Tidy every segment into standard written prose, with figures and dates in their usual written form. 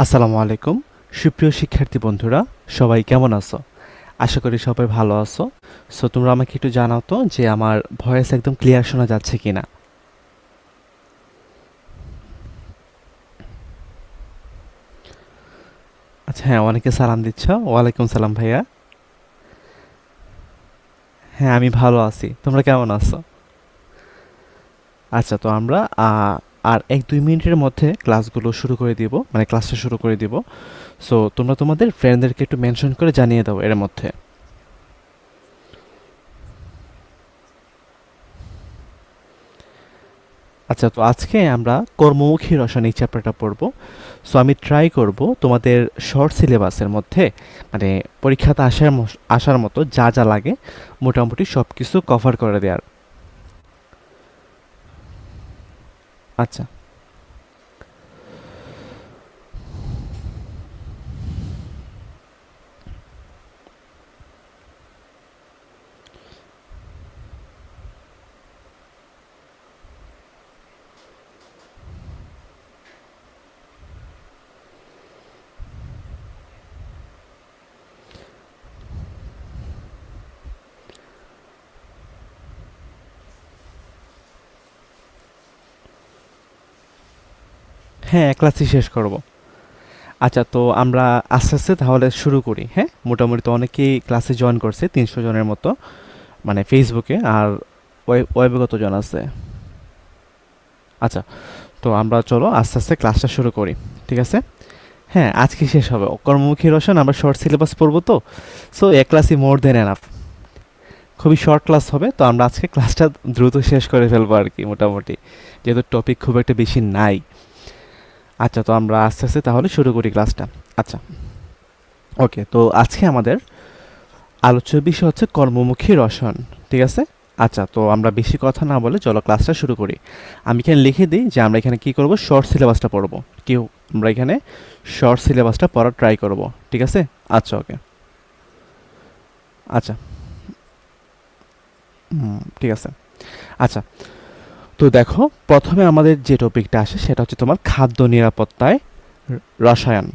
আসসালামু আলাইকুম সুপ্রিয় শিক্ষার্থী বন্ধুরা, সবাই কেমন আছো? আশা করি সবাই ভালো আছো। সো তোমরা আমাকে একটু জানাও তো যে আমার ভয়েস একদম ক্লিয়ার শোনা যাচ্ছে কিনা। আচ্ছা, হ্যাঁ, অনেকে সালাম দিচ্ছ। ওয়ালাইকুম সালাম ভাইয়া। হ্যাঁ, আমি ভালো আছি, তোমরা কেমন আছো? আচ্ছা, তো আমরা আর 1-2 মিনিটের মধ্যে ক্লাসগুলো শুরু করে দিব, মানে ক্লাসটা শুরু করে দিব। সো তোমরা তোমাদের ফ্রেন্ডদেরকে একটু মেনশন করে জানিয়ে দাও এর মধ্যে। আচ্ছা, তো আজকে আমরা কর্মমুখী রসায়ন এই চ্যাপ্টারটা পড়ব। সো আমি ট্রাই করব তোমাদের শর্ট সিলেবাসের মধ্যে, মানে পরীক্ষাতে আসার মতো যা যা লাগে মোটামুটি সব কিছু কভার করে দেওয়ার। আচ্ছা, হ্যাঁ, ক্লাসই শেষ করব। আচ্ছা, তো আমরা আস্তে আস্তে তাহলে শুরু করি। হ্যাঁ, মোটামুটি তো অনেকেই ক্লাসে জয়েন করছে, 300 জনের মতো, মানে ফেসবুকে, আর ওয়েবে কতজন আছে? আচ্ছা, তো আমরা চলো আস্তে আস্তে ক্লাসটা শুরু করি, ঠিক আছে? হ্যাঁ, আজকে শেষ হবে কর্মমুখী রসায়ন, আমরা শর্ট সিলেবাস পড়বো তো। সো এক ক্লাসই মোর দেন এনাফ, খুবই শর্ট ক্লাস হবে। তো আমরা আজকে ক্লাসটা দ্রুত শেষ করে ফেলবো আর কি, মোটামুটি, যেহেতু টপিক খুব একটা বেশি নাই। আচ্ছা, তো আমরা আস্তে আস্তে তাহলে শুরু করি ক্লাসটা। আচ্ছা, ওকে, তো আজকে আমাদের আলোচ্য বিষয় হচ্ছে কর্মমুখী রসায়ন, ঠিক আছে? আচ্ছা, তো আমরা বেশি কথা না বলে চলো ক্লাসটা শুরু করি। আমি এখানে লিখে দিই যে আমরা এখানে কি করব, শর্ট সিলেবাসটা পড়বো। কেউ আমরা এখানে শর্ট সিলেবাসটা পড়ার ট্রাই করব, ঠিক আছে? আচ্ছা, ওকে। আচ্ছা, ঠিক আছে। আচ্ছা, তো দেখো, প্রথমে আমাদের যে টপিকটা আসে সেটা হচ্ছে তোমার খাদ্য নিরাপত্তায় রসায়ন।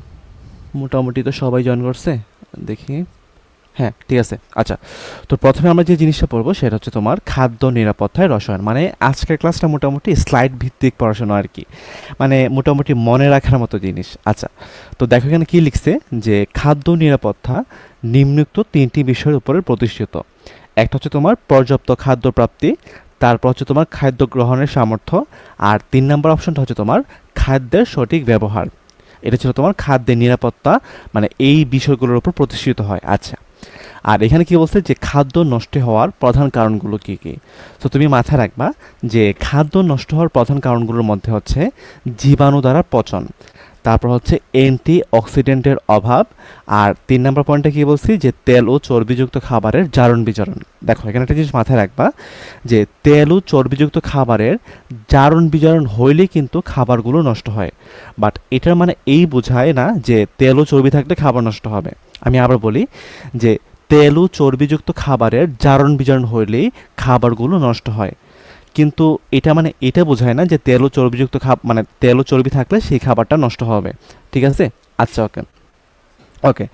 মোটামুটি তো সবাই জয়েন করছে, দেখি। হ্যাঁ, ঠিক আছে। আচ্ছা, তো প্রথমে আমরা যে জিনিসটা পড়বো সেটা হচ্ছে তোমার খাদ্য নিরাপত্তায় রসায়ন। মানে আজকের ক্লাসটা মোটামুটি স্লাইড ভিত্তিক পড়াশোনা আর কি, মানে মোটামুটি মনে রাখার মতো জিনিস। আচ্ছা, তো দেখো এখানে কি লিখছে, যে খাদ্য নিরাপত্তা নিম্নোক্ত 3টি বিষয়ের উপরে প্রতিষ্ঠিত। একটা হচ্ছে তোমার পর্যাপ্ত খাদ্য প্রাপ্তি, তারপর হচ্ছে তোমার খাদ্য গ্রহণের সামর্থ্য, আর 3 নম্বর অপশনটা হচ্ছে তোমার খাদ্যের সঠিক ব্যবহার। এটা ছিল তোমার খাদ্যের নিরাপত্তা, মানে এই বিষয়গুলোর উপর প্রতিষ্ঠিত হয়। আচ্ছা, আর এখানে কি বলছে যে খাদ্য নষ্ট হওয়ার প্রধান কারণগুলো কি কি। তো তুমি মাথায় রাখবা যে খাদ্য নষ্ট হওয়ার প্রধান কারণগুলোর মধ্যে হচ্ছে জীবাণু দ্বারা পচন, তারপর হচ্ছে অ্যান্টি অক্সিডেন্টের অভাব, আর 3 নম্বর পয়েন্টে কি বলছি, যে তেল ও চর্বিযুক্ত খাবারের জারণ বিজারণ। দেখো এখানে একটা জিনিস মাথায় রাখবা, যে তেল ও চর্বিযুক্ত খাবারের জারণ বিজারণ হইলেই কিন্তু খাবারগুলো নষ্ট হয়। বাট এটার মানে এই বোঝায় না যে তেল ও চর্বি থাকলে খাবার নষ্ট হবে। আমি আবার বলি, যে তেল ও চর্বিযুক্ত খাবারের জারণ বিজারণ হইলেই খাবারগুলো নষ্ট হয়। কিন্তু এটা মানে এটা বোঝায় না যে তেল ও চর্বিযুক্ত মানে তেল ও চর্বি থাকলে সেই খাবারটা নষ্ট হবে, ঠিক আছে? আচ্ছা, ওকে। ওকে,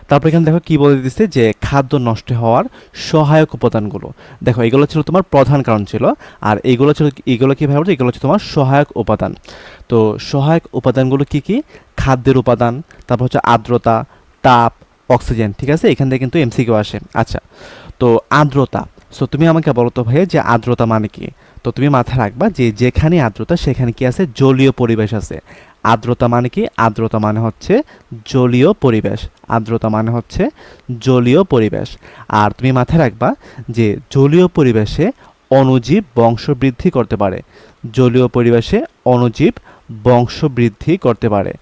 তারপর এখানে দেখো কি বলে দিচ্ছে, যে খাদ্য নষ্ট হওয়ার সহায়ক উপাদানগুলো। দেখো এগুলো ছিল তোমার প্রধান কারণ ছিল, আর এগুলো কি ভাবে, এগুলো হচ্ছে তোমার সহায়ক উপাদান। তো সহায়ক উপাদানগুলো কি কি? খাদ্যের উপাদান, তারপর হচ্ছে আর্দ্রতা, তাপ, অক্সিজেন, ঠিক আছে? এখান থেকে কিন্তু এমসিকিউ আসে। আচ্ছা, তো আর্দ্রতা। সো তুমি আমাকে বলো তো ভাইয়া, যে আর্দ্রতা মানে কি? তো তুমি মাথায় রাখবা যে যেখানে আর্দ্রতা সেখানে কি আছে, জলীয় পরিবেশ আছে। আর্দ্রতা মানে কি? আর্দ্রতা মানে হচ্ছে জলীয় পরিবেশ। আর্দ্রতা মানে হচ্ছে জলীয় পরিবেশ। আর তুমি মাথায় রাখবা যে জলীয় পরিবেশে অণুজীব বংশবৃদ্ধি করতে পারে। জলীয় পরিবেশে অণুজীব বংশবৃদ্ধি করতে পারে।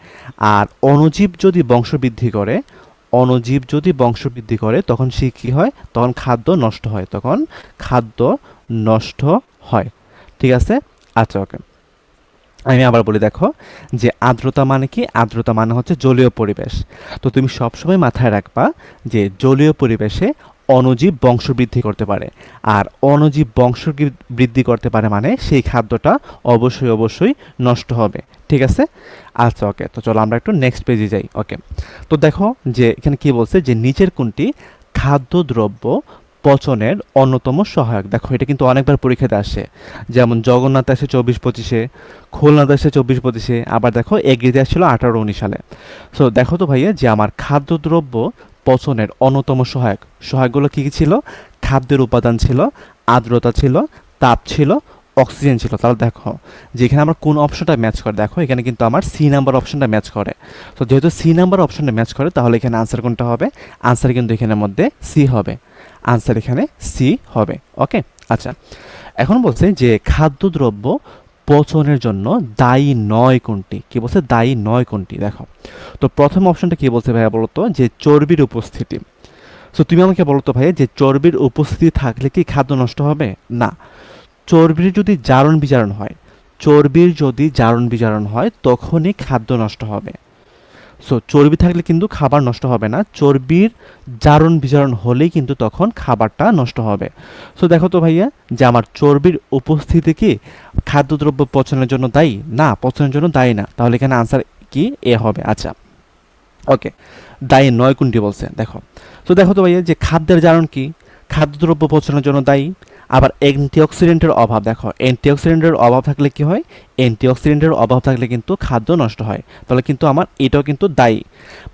আর অণুজীব যদি বংশবৃদ্ধি করে তখন সে কী হয়, তখন খাদ্য নষ্ট হয়, তখন খাদ্য নষ্ট হয়, ঠিক আছে? আচ্ছা, ওকে। আমি আবার বলি, দেখো, যে আর্দ্রতা মানে কি? আর্দ্রতা মানে হচ্ছে জলীয় পরিবেশ। তো তুমি সবসময় মাথায় রাখবা যে জলীয় পরিবেশে অণুজীব বংশবৃদ্ধি করতে পারে। আর অণুজীব বংশবৃদ্ধি করতে পারে মানে সেই খাদ্যটা অবশ্যই নষ্ট হবে। ঠিক আছে? আচ্ছা ওকে, তো চলো আমরা একটু নেক্সট পেজে যাই। ওকে, তো দেখো যে এখানে কি বলছে যে নিচের কোনটি খাদ্যদ্রব্য পচনের অন্যতম সহায়ক। দেখো এটা কিন্তু অনেকবার পরীক্ষাতে আসে, যেমন জগন্নাথ আসে 24-25-এ, খুলনাতে আসে 24-25-এ, আবার দেখো এগ্রিতে আসছিল 18-19 সালে। সো দেখো তো ভাইয়া যে আমার খাদ্যদ্রব্য পচনের অন্যতম সহায়কগুলো কী কী ছিল? খাদ্যের উপাদান ছিল, আর্দ্রতা ছিল, তাপ ছিল, অক্সিজেন ছিল। তাহলে দেখো যেখানে আমার কোন অপশনটা ম্যাচ করে, দেখো এখানে কিন্তু আমার সি নাম্বার অপশনটা ম্যাচ করে। তো যেহেতু সি নাম্বার অপশনটা ম্যাচ করে তাহলে এখানে আনসার কোনটা হবে? আনসার কিন্তু এখানের মধ্যে সি হবে। আনসার এখানে সি হবে। ওকে, আচ্ছা এখন বলছে যে খাদ্যদ্রব্য পচনের জন্য দায়ী নয় কোনটি। কি বলছে? দায়ী নয় কোনটি। দেখো তো প্রথম অপশনটা কি বলছে ভাইয়া বলতো? যে চর্বির উপস্থিতি। সো তুমি আমাকে বলো তো ভাইয়া যে চর্বির উপস্থিতি থাকলে কি খাদ্য নষ্ট হবে? না। চর্বির যদি জারণ বিজারণ হয়, চর্বির যদি জারণ বিজারণ হয় তখনই খাদ্য নষ্ট হবে। সো চর্বি থাকলে কিন্তু খাবার নষ্ট হবে না, চর্বির জারণ বিজারণ হলেই কিন্তু তখন খাবারটা নষ্ট হবে। সো দেখো তো ভাইয়া যে আমার চর্বির উপস্থিতি কি খাদ্যদ্রব্য পচনের জন্য দায়ী? না, পচনের জন্য দায়ী না। তাহলে এখানে আনসার কি? এ হবে। আচ্ছা ওকে, দায়ী নয় কোনটি বলছে। দেখো তো দেখো তো ভাইয়া যে খাদ্যের জারণ কি খাদ্যদ্রব্য পচনের জন্য দায়ী। আবার অ্যান্টিঅক্সিডেন্টের অভাব, দেখো অ্যান্টিঅক্সিডেন্টের অভাব থাকলে কি হয়? অ্যান্টিঅক্সিডেন্টের অভাব থাকলে কিন্তু খাদ্য নষ্ট হয়। তাহলে কিন্তু আমার এটাও কিন্তু দায়ী।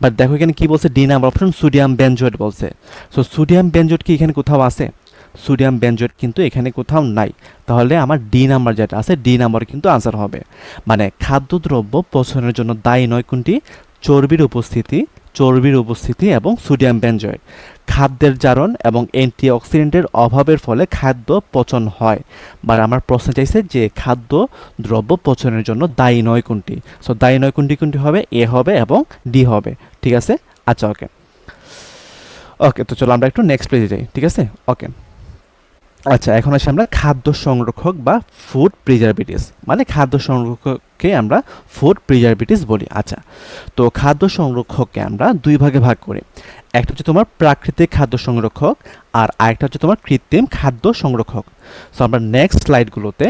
বাট দেখো এখানে কি বলছে? D number option sodium benzoate বলছে। সো সোডিয়াম বেনজয়েড কি এখানে কোথাও আছে? সোডিয়াম বেনজয়েড কিন্তু এখানে কোথাও নাই। তাহলে আমার ডি নাম্বার যেটা আছে ডি নাম্বার কিন্তু আনসার হবে। মানে খাদ্যদ্রব্য পচনের জন্য দায়ী নয় কোনটি? চর্বির উপস্থিতি এবং সোডিয়াম বেনজয়েড। খাদ্যের জারণ এবং অ্যান্টিঅক্সিডেন্টের অভাবের ফলে খাদ্য পচন হয়। বা আমার প্রশ্ন চাইছে যে খাদ্য দ্রব্য পচনের জন্য দায়ী নয় কোনটি। সো দায়ী নয় কোনটি কোনটি হবে? এ হবে এবং ডি হবে। ঠিক আছে? আচ্ছা ওকে ওকে, তো চলো আমরা একটু নেক্সট পেজে যাই। ঠিক আছে? ওকে আচ্ছা এখন আসি আমরা খাদ্য সংরক্ষক বা ফুড প্রিজারভেটিভস, মানে খাদ্য সংরক্ষককে আমরা ফুড প্রিজারভেটিভস বলি। আচ্ছা তো খাদ্য সংরক্ষককে আমরা দুই ভাগে ভাগ করি। একটা হচ্ছে তোমার প্রাকৃতিক খাদ্য সংরক্ষক আর আরেকটা হচ্ছে তোমার কৃত্রিম খাদ্য সংরক্ষক। সো আমরা নেক্সট স্লাইডগুলোতে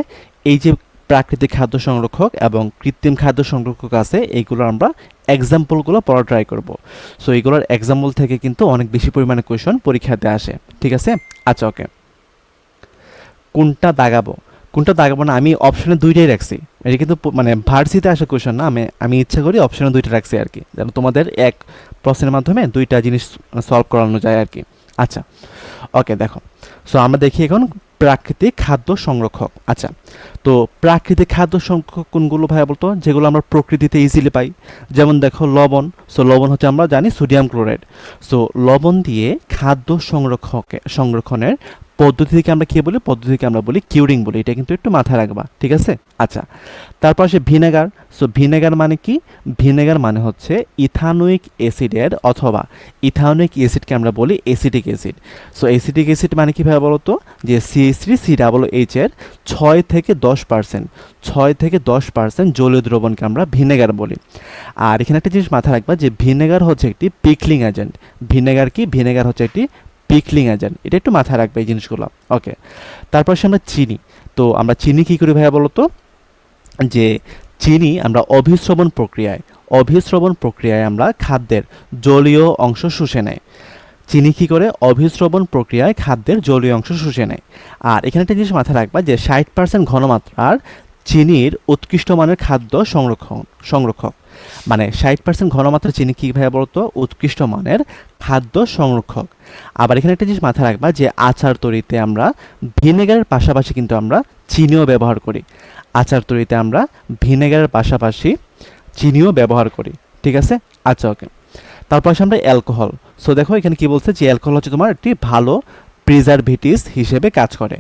এই যে প্রাকৃতিক খাদ্য সংরক্ষক এবং কৃত্রিম খাদ্য সংরক্ষক আছে এইগুলো আমরা এক্সাম্পলগুলো পড়া ট্রাই করব। সো এইগুলোর এক্সাম্পল থেকে কিন্তু অনেক বেশি পরিমাণে কোয়েশন পরীক্ষাতে আসে। ঠিক আছে? আচ্ছা ওকে, কোনটা দাগাবো না, আমি অপশনে দুইটাই রাখছি। এটা কিন্তু মানে ভার্সিতে আসা কোয়েশন না, আমি ইচ্ছা করি অপশনে দুইটা রাখছি আর কি, যেন তোমাদের এক প্রশ্নের মাধ্যমে দুইটা জিনিস সলভ করানো যায় আর কি। আচ্ছা ওকে দেখো, সো আমরা দেখি এখন প্রাকৃতিক খাদ্য সংরক্ষক। আচ্ছা তো প্রাকৃতিক খাদ্য সংরক্ষক কোনগুলো ভাইয়া বলতো? যেগুলো আমরা প্রকৃতিতে ইজিলি পাই। যেমন দেখো লবণ। সো লবণ হচ্ছে আমরা জানি সোডিয়াম ক্লোরাইড। সো লবণ দিয়ে খাদ্য সংরক্ষণের পদ্ধতিকে আমরা কি বলি? পদ্ধতিকে আমরা বলি কিউরিং বলি। এটা কিন্তু একটু মাথায় রাখবা। ঠিক আছে? আচ্ছা তারপর আসে ভিনেগার। সো ভিনেগার মানে কি? ভিনেগার মানে হচ্ছে ইথানোয়িক অ্যাসিডের অথবা ইথানোয়িক অ্যাসিডকে আমরা বলি acetic acid. So acetic acid মানে কীভাবে বলো তো? যে CH3COOH এর 6 থেকে 10% জলীয় দ্রবণকে আমরা ভিনেগার বলি। আর এখানে একটা জিনিস মাথায় রাখবা যে ভিনেগার হচ্ছে একটি পিকলিং এজেন্ট। ভিনেগার হচ্ছে একটি পিকলিং এজেন্ট। এটা একটু মাথায় রাখবে এই জিনিসগুলো। ওকে তারপর আসে আমরা চিনি। তো আমরা চিনি কী করি ভাইয়া বলো তো? যে চিনি আমরা অভিস্রবণ প্রক্রিয়ায় আমরা খাদ্যের জলীয় অংশ শুষে নেয়। চিনি কী করে? অভিস্রবণ প্রক্রিয়ায় খাদ্যের জলীয় অংশ শুষে নেয়। আর এখানে একটা জিনিস মাথায় রাখবা যে 60% ঘনমাত্রার চিনির উৎকৃষ্ট মানের খাদ্য সংরক্ষক। মানে 60% ঘনমাত্রা চিনি কী ভাইয়া বলতো? উৎকৃষ্ট মানের খাদ্য সংরক্ষক। আবার এখানে একটা জিনিস মাথায় রাখবা যে আচার তৈরিতে আমরা ভিনেগারের পাশাপাশি কিন্তু আমরা চিনিও ব্যবহার করি। আচার তৈরিতে আমরা ভিনেগারের পাশাপাশি চিনিও ব্যবহার করি। ঠিক আছে? আচ্ছা ওকে তারপর আসে আমরা অ্যালকোহল। সো দেখো এখানে কি বলছে যে অ্যালকোহল হচ্ছে তোমার একটি ভালো প্রিজারভেটিভস হিসেবে কাজ করে।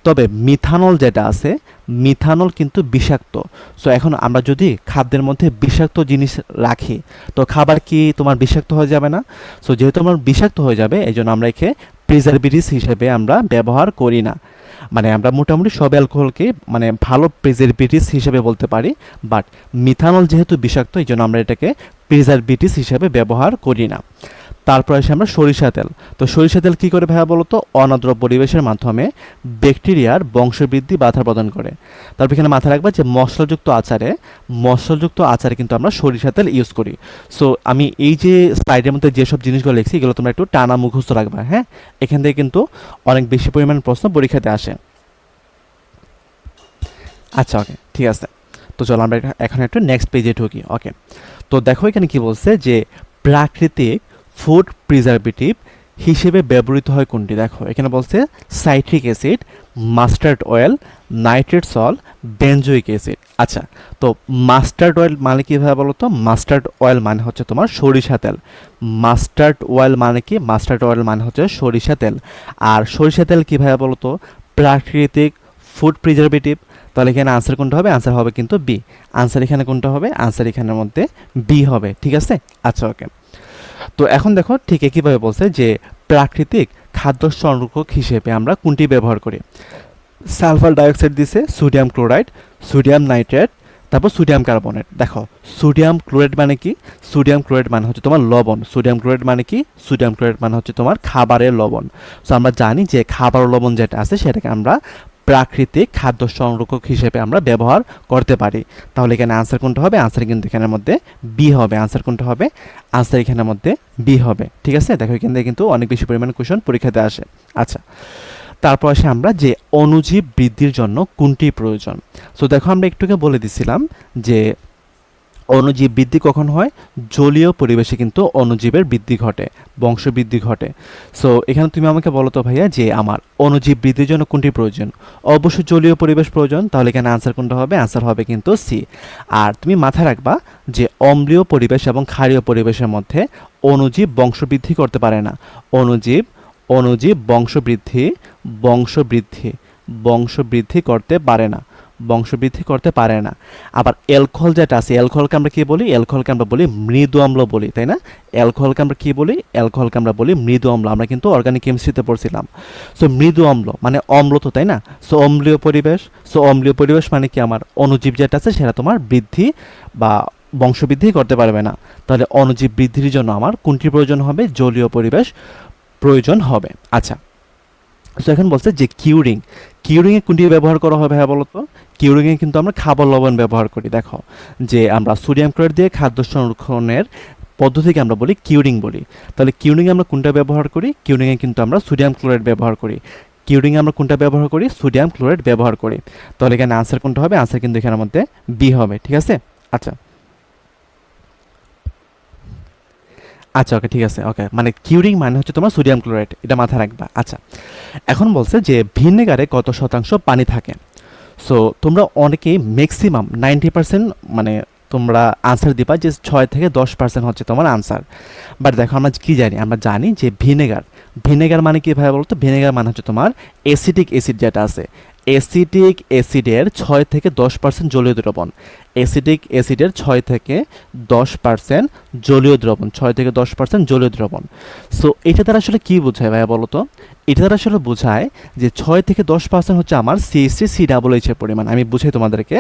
তবে মিথানল যেটা আছে, মিথানল কিন্তু বিষাক্ত। সো এখন আমরা যদি খাদ্যের মধ্যে বিষাক্ত জিনিস রাখি তো খাবার কি তোমার বিষাক্ত হয়ে যাবে না? সো যেহেতু আমার বিষাক্ত হয়ে যাবে এই জন্য আমরা একে প্রিজারভেটিভস হিসেবে আমরা ব্যবহার করি না। মানে আমরা মোটামুটি সব অ্যালকোহলকে মানে ভালো প্রিজারভেটিভস হিসেবে বলতে পারি, বাট মিথানল যেহেতু বিষাক্ত এই জন্য আমরা এটাকে প্রিজারভেটিভস হিসেবে ব্যবহার করি না। তারপর আসে আমরা সরিষা তেল। তো সরিষা তেল কী করে ভাইয়া বলো তো? অনার্দ্র পরিবেশের মাধ্যমে ব্যাকটেরিয়ার বংশবৃদ্ধি বাধা প্রদান করে। তারপর এখানে মাথায় রাখবা যে মশলাযুক্ত আচারে কিন্তু আমরা সরিষা তেল ইউজ করি। সো আমি এই যে স্লাইডের মধ্যে যেসব জিনিসগুলো লিখছি এগুলো তোমরা একটু টানা মুখস্থ রাখবা, হ্যাঁ? এখান থেকে কিন্তু অনেক বেশি পরিমাণ প্রশ্ন পরীক্ষাতে আসে। আচ্ছা, ওকে, ঠিক আছে। তো চলো আমরা এখন একটু নেক্সট পেজে ঢুকি। ওকে, তো দেখো এখানে কি বলছে যে প্রাকৃতিক ফুড প্রিজারভেটিভ হিসেবে ব্যবহৃত হয় কোনটি? দেখো এখানে বলছে citric acid, mustard oil, nitrate salt, benzoic acid. আচ্ছা, তো মাস্টার্ড অয়েল মানে কীভাবে বলো তো? মাস্টার্ড অয়েল মানে হচ্ছে তোমার সরিষা তেল। মাস্টার্ড অয়েল মানে কি? মাস্টার্ড অয়েল মানে হচ্ছে সরিষা তেল। আর সরিষা তেল কীভাবে বলো তো? প্রাকৃতিক ফুড প্রিজারভেটিভ। তাহলে এখানে আনসার কোনটা হবে? আনসার হবে কিন্তু বি। আনসার এখানে কোনটা হবে? আনসার এখানের মধ্যে বি হবে, ঠিক আছে? আচ্ছা, ওকে। তো এখন দেখো ঠিক একইভাবে বলছে যে প্রাকৃতিক খাদ্য সংরক্ষক হিসেবে আমরা কোনটি ব্যবহার করি? সালফার ডাইঅক্সাইড দিছে, সোডিয়াম ক্লোরাইড, সোডিয়াম নাইট্রেট, তারপর সোডিয়াম কার্বনেট। দেখো সোডিয়াম ক্লোরাইড মানে কি? সোডিয়াম ক্লোরাইড মানে হচ্ছে তোমার লবণ। সোডিয়াম ক্লোরাইড মানে কি? সোডিয়াম ক্লোরাইড মানে হচ্ছে তোমার খাবারের লবণ। সো আমরা জানি যে খাবার লবণ যেটা আছে সেটাকে আমরা প্রাকৃতিক খাদ্য সংরক্ষক হিসেবে আমরা ব্যবহার করতে পারি। তাহলে এখানে আনসার কোনটা হবে? আনসার কিন্তু এখানের মধ্যে বি হবে। আনসার কোনটা হবে? আনসার এখানের মধ্যে বি হবে, ঠিক আছে? দেখো এখান থেকে কিন্তু অনেক বেশি পরিমাণে কোশ্চেন পরীক্ষাতে আসে। আচ্ছা, তারপর আসে আমরা যে অণুজীব বৃদ্ধির জন্য কোনটি প্রয়োজন। সো দেখো আমরা একটুকে বলে দিছিলাম যে অণুজীব বৃদ্ধি কখন হয়? জলীয় পরিবেশে কিন্তু অণুজীবের বৃদ্ধি ঘটে, বংশবৃদ্ধি ঘটে। সো এখানে তুমি আমাকে বলো তো ভাইয়া যে আমার অণুজীব বৃদ্ধির জন্য কোনটি প্রয়োজন? অবশ্যই জলীয় পরিবেশ প্রয়োজন। তাহলে এখানে আনসার কোনটা হবে? আনসার হবে কিন্তু সি। আর তুমি মাথায় রাখবা যে অম্লীয় পরিবেশ এবং ক্ষারীয় পরিবেশের মধ্যে অণুজীব বংশবৃদ্ধি করতে পারে না। অণুজীব বংশবৃদ্ধি করতে পারে না, বংশবৃদ্ধি করতে পারে না। আবার অ্যালকোহল যেটা আছে, অ্যালকোহলকে আমরা কি বলি? অ্যালকোহলকে আমরা বলি মৃদু অম্ল বলি, তাই না? অ্যালকোহলকে আমরা কি বলি? অ্যালকোহলকে আমরা বলি মৃদু অম্ল। আমরা কিন্তু অর্গানিক কেমিস্ট্রিতে পড়ছিলাম। সো মৃদু অম্ল মানে অম্ল তো, তাই না? সো অম্লীয় পরিবেশ মানে কি? আমার অণুজীব যেটা আছে সেটা তোমার বৃদ্ধি বা বংশবৃদ্ধি করতে পারবে না। তাহলে অণুজীব বৃদ্ধির জন্য আমার কোনটির প্রয়োজন হবে? জলীয় পরিবেশ প্রয়োজন হবে। আচ্ছা, তো এখন বলছে যে কিউরিংয়ে কোনটি ব্যবহার করা হবে? হ্যাঁ বলো তো? কিউরিংয়ে কিন্তু আমরা খাবার লবণ ব্যবহার করি। দেখো যে আমরা সোডিয়াম ক্লোরাইড দিয়ে খাদ্য সংরক্ষণের পদ্ধতিকে আমরা বলি কিউরিং বলি। তাহলে কিউরিংয়ে আমরা কোনটা ব্যবহার করি? কিউরিংয়ে কিন্তু আমরা সোডিয়াম ক্লোরাইড ব্যবহার করি। সোডিয়াম ক্লোরাইড ব্যবহার করি। তাহলে এখানে আনসার কোনটা হবে? আনসার কিন্তু এখানের মধ্যে বি হবে, ঠিক আছে? আচ্ছা, ওকে, ঠিক আছে। ওকে, মানে কিউরিং মানে হচ্ছে তোমার সোডিয়াম ক্লোরাইড, এটা মাথায় রাখবা। আচ্ছা, এখন বলছে যে ভিনেগারে কত শতাংশ পানি থাকে? সো তোমরা অনেকেই ম্যাক্সিমাম 90% মানে তোমরা আনসার দিবা যে 6 থেকে 10% হচ্ছে তোমার আনসার। বাট দেখো আমরা কি জানি? আমরা জানি যে ভিনেগার মানে কি ভাই বলতো? ভিনেগার মানে হচ্ছে তোমার অ্যাসিডিক অ্যাসিড যেটা আছে, অ্যাসিডিক অ্যাসিডের 6 থেকে 10% জলীয় দ্রবণ। অ্যাসিডিক অ্যাসিডের 6 থেকে 10% জলীয় দ্রবণ, 6 থেকে 10% জলীয় দ্রবণ। সো এটা দ্বারা আসলে কি বোঝায় ভাইয়া বলো তো? এটা দ্বারা আসলে বোঝায় যে 6 থেকে 10% হচ্ছে আমার CH3 COOH এর পরিমাণ। আমি বুঝাই তোমাদেরকে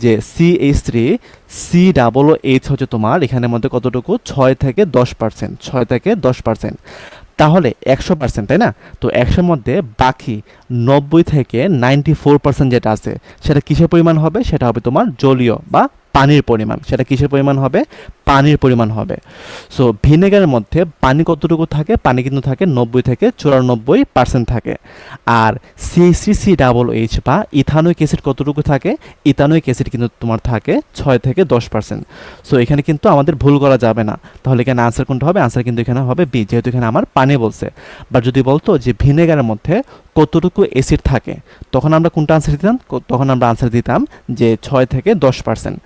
যে CH3 COOH হচ্ছে তোমার এখানের মধ্যে কতটুকু? 6 থেকে 10%, 6 থেকে 10%। তাহলে 100%, তাই না? তো 100-র মধ্যে বাকি 90 থেকে 94% যেটা আছে সেটা কিসের পরিমাণ হবে? সেটা হবে তোমার জলীয় বা পানির পরিমাণ। সেটা কিসের পরিমাণ হবে? পানির পরিমাণ হবে। সো ভিনেগারের মধ্যে পানি কতটুকু থাকে? পানি কিন্তু থাকে 90 থেকে 94% থাকে। আর CH3COOH বা ইথানোয়িক অ্যাসিড কতটুকু থাকে? ইথানোয়িক অ্যাসিড কিন্তু তোমার থাকে 6 থেকে 10%। সো এখানে কিন্তু আমাদের ভুল করা যাবে না। তাহলে এখানে আনসার কোনটা হবে? আনসার কিন্তু এখানে হবে বি, যেহেতু এখানে আমার পানি বলছে। বা যদি বলতো যে ভিনেগারের মধ্যে কতটুকু অ্যাসিড থাকে, তখন আমরা কোনটা আনসার দিতাম? তখন আমরা আনসার দিতাম যে 6 থেকে 10%।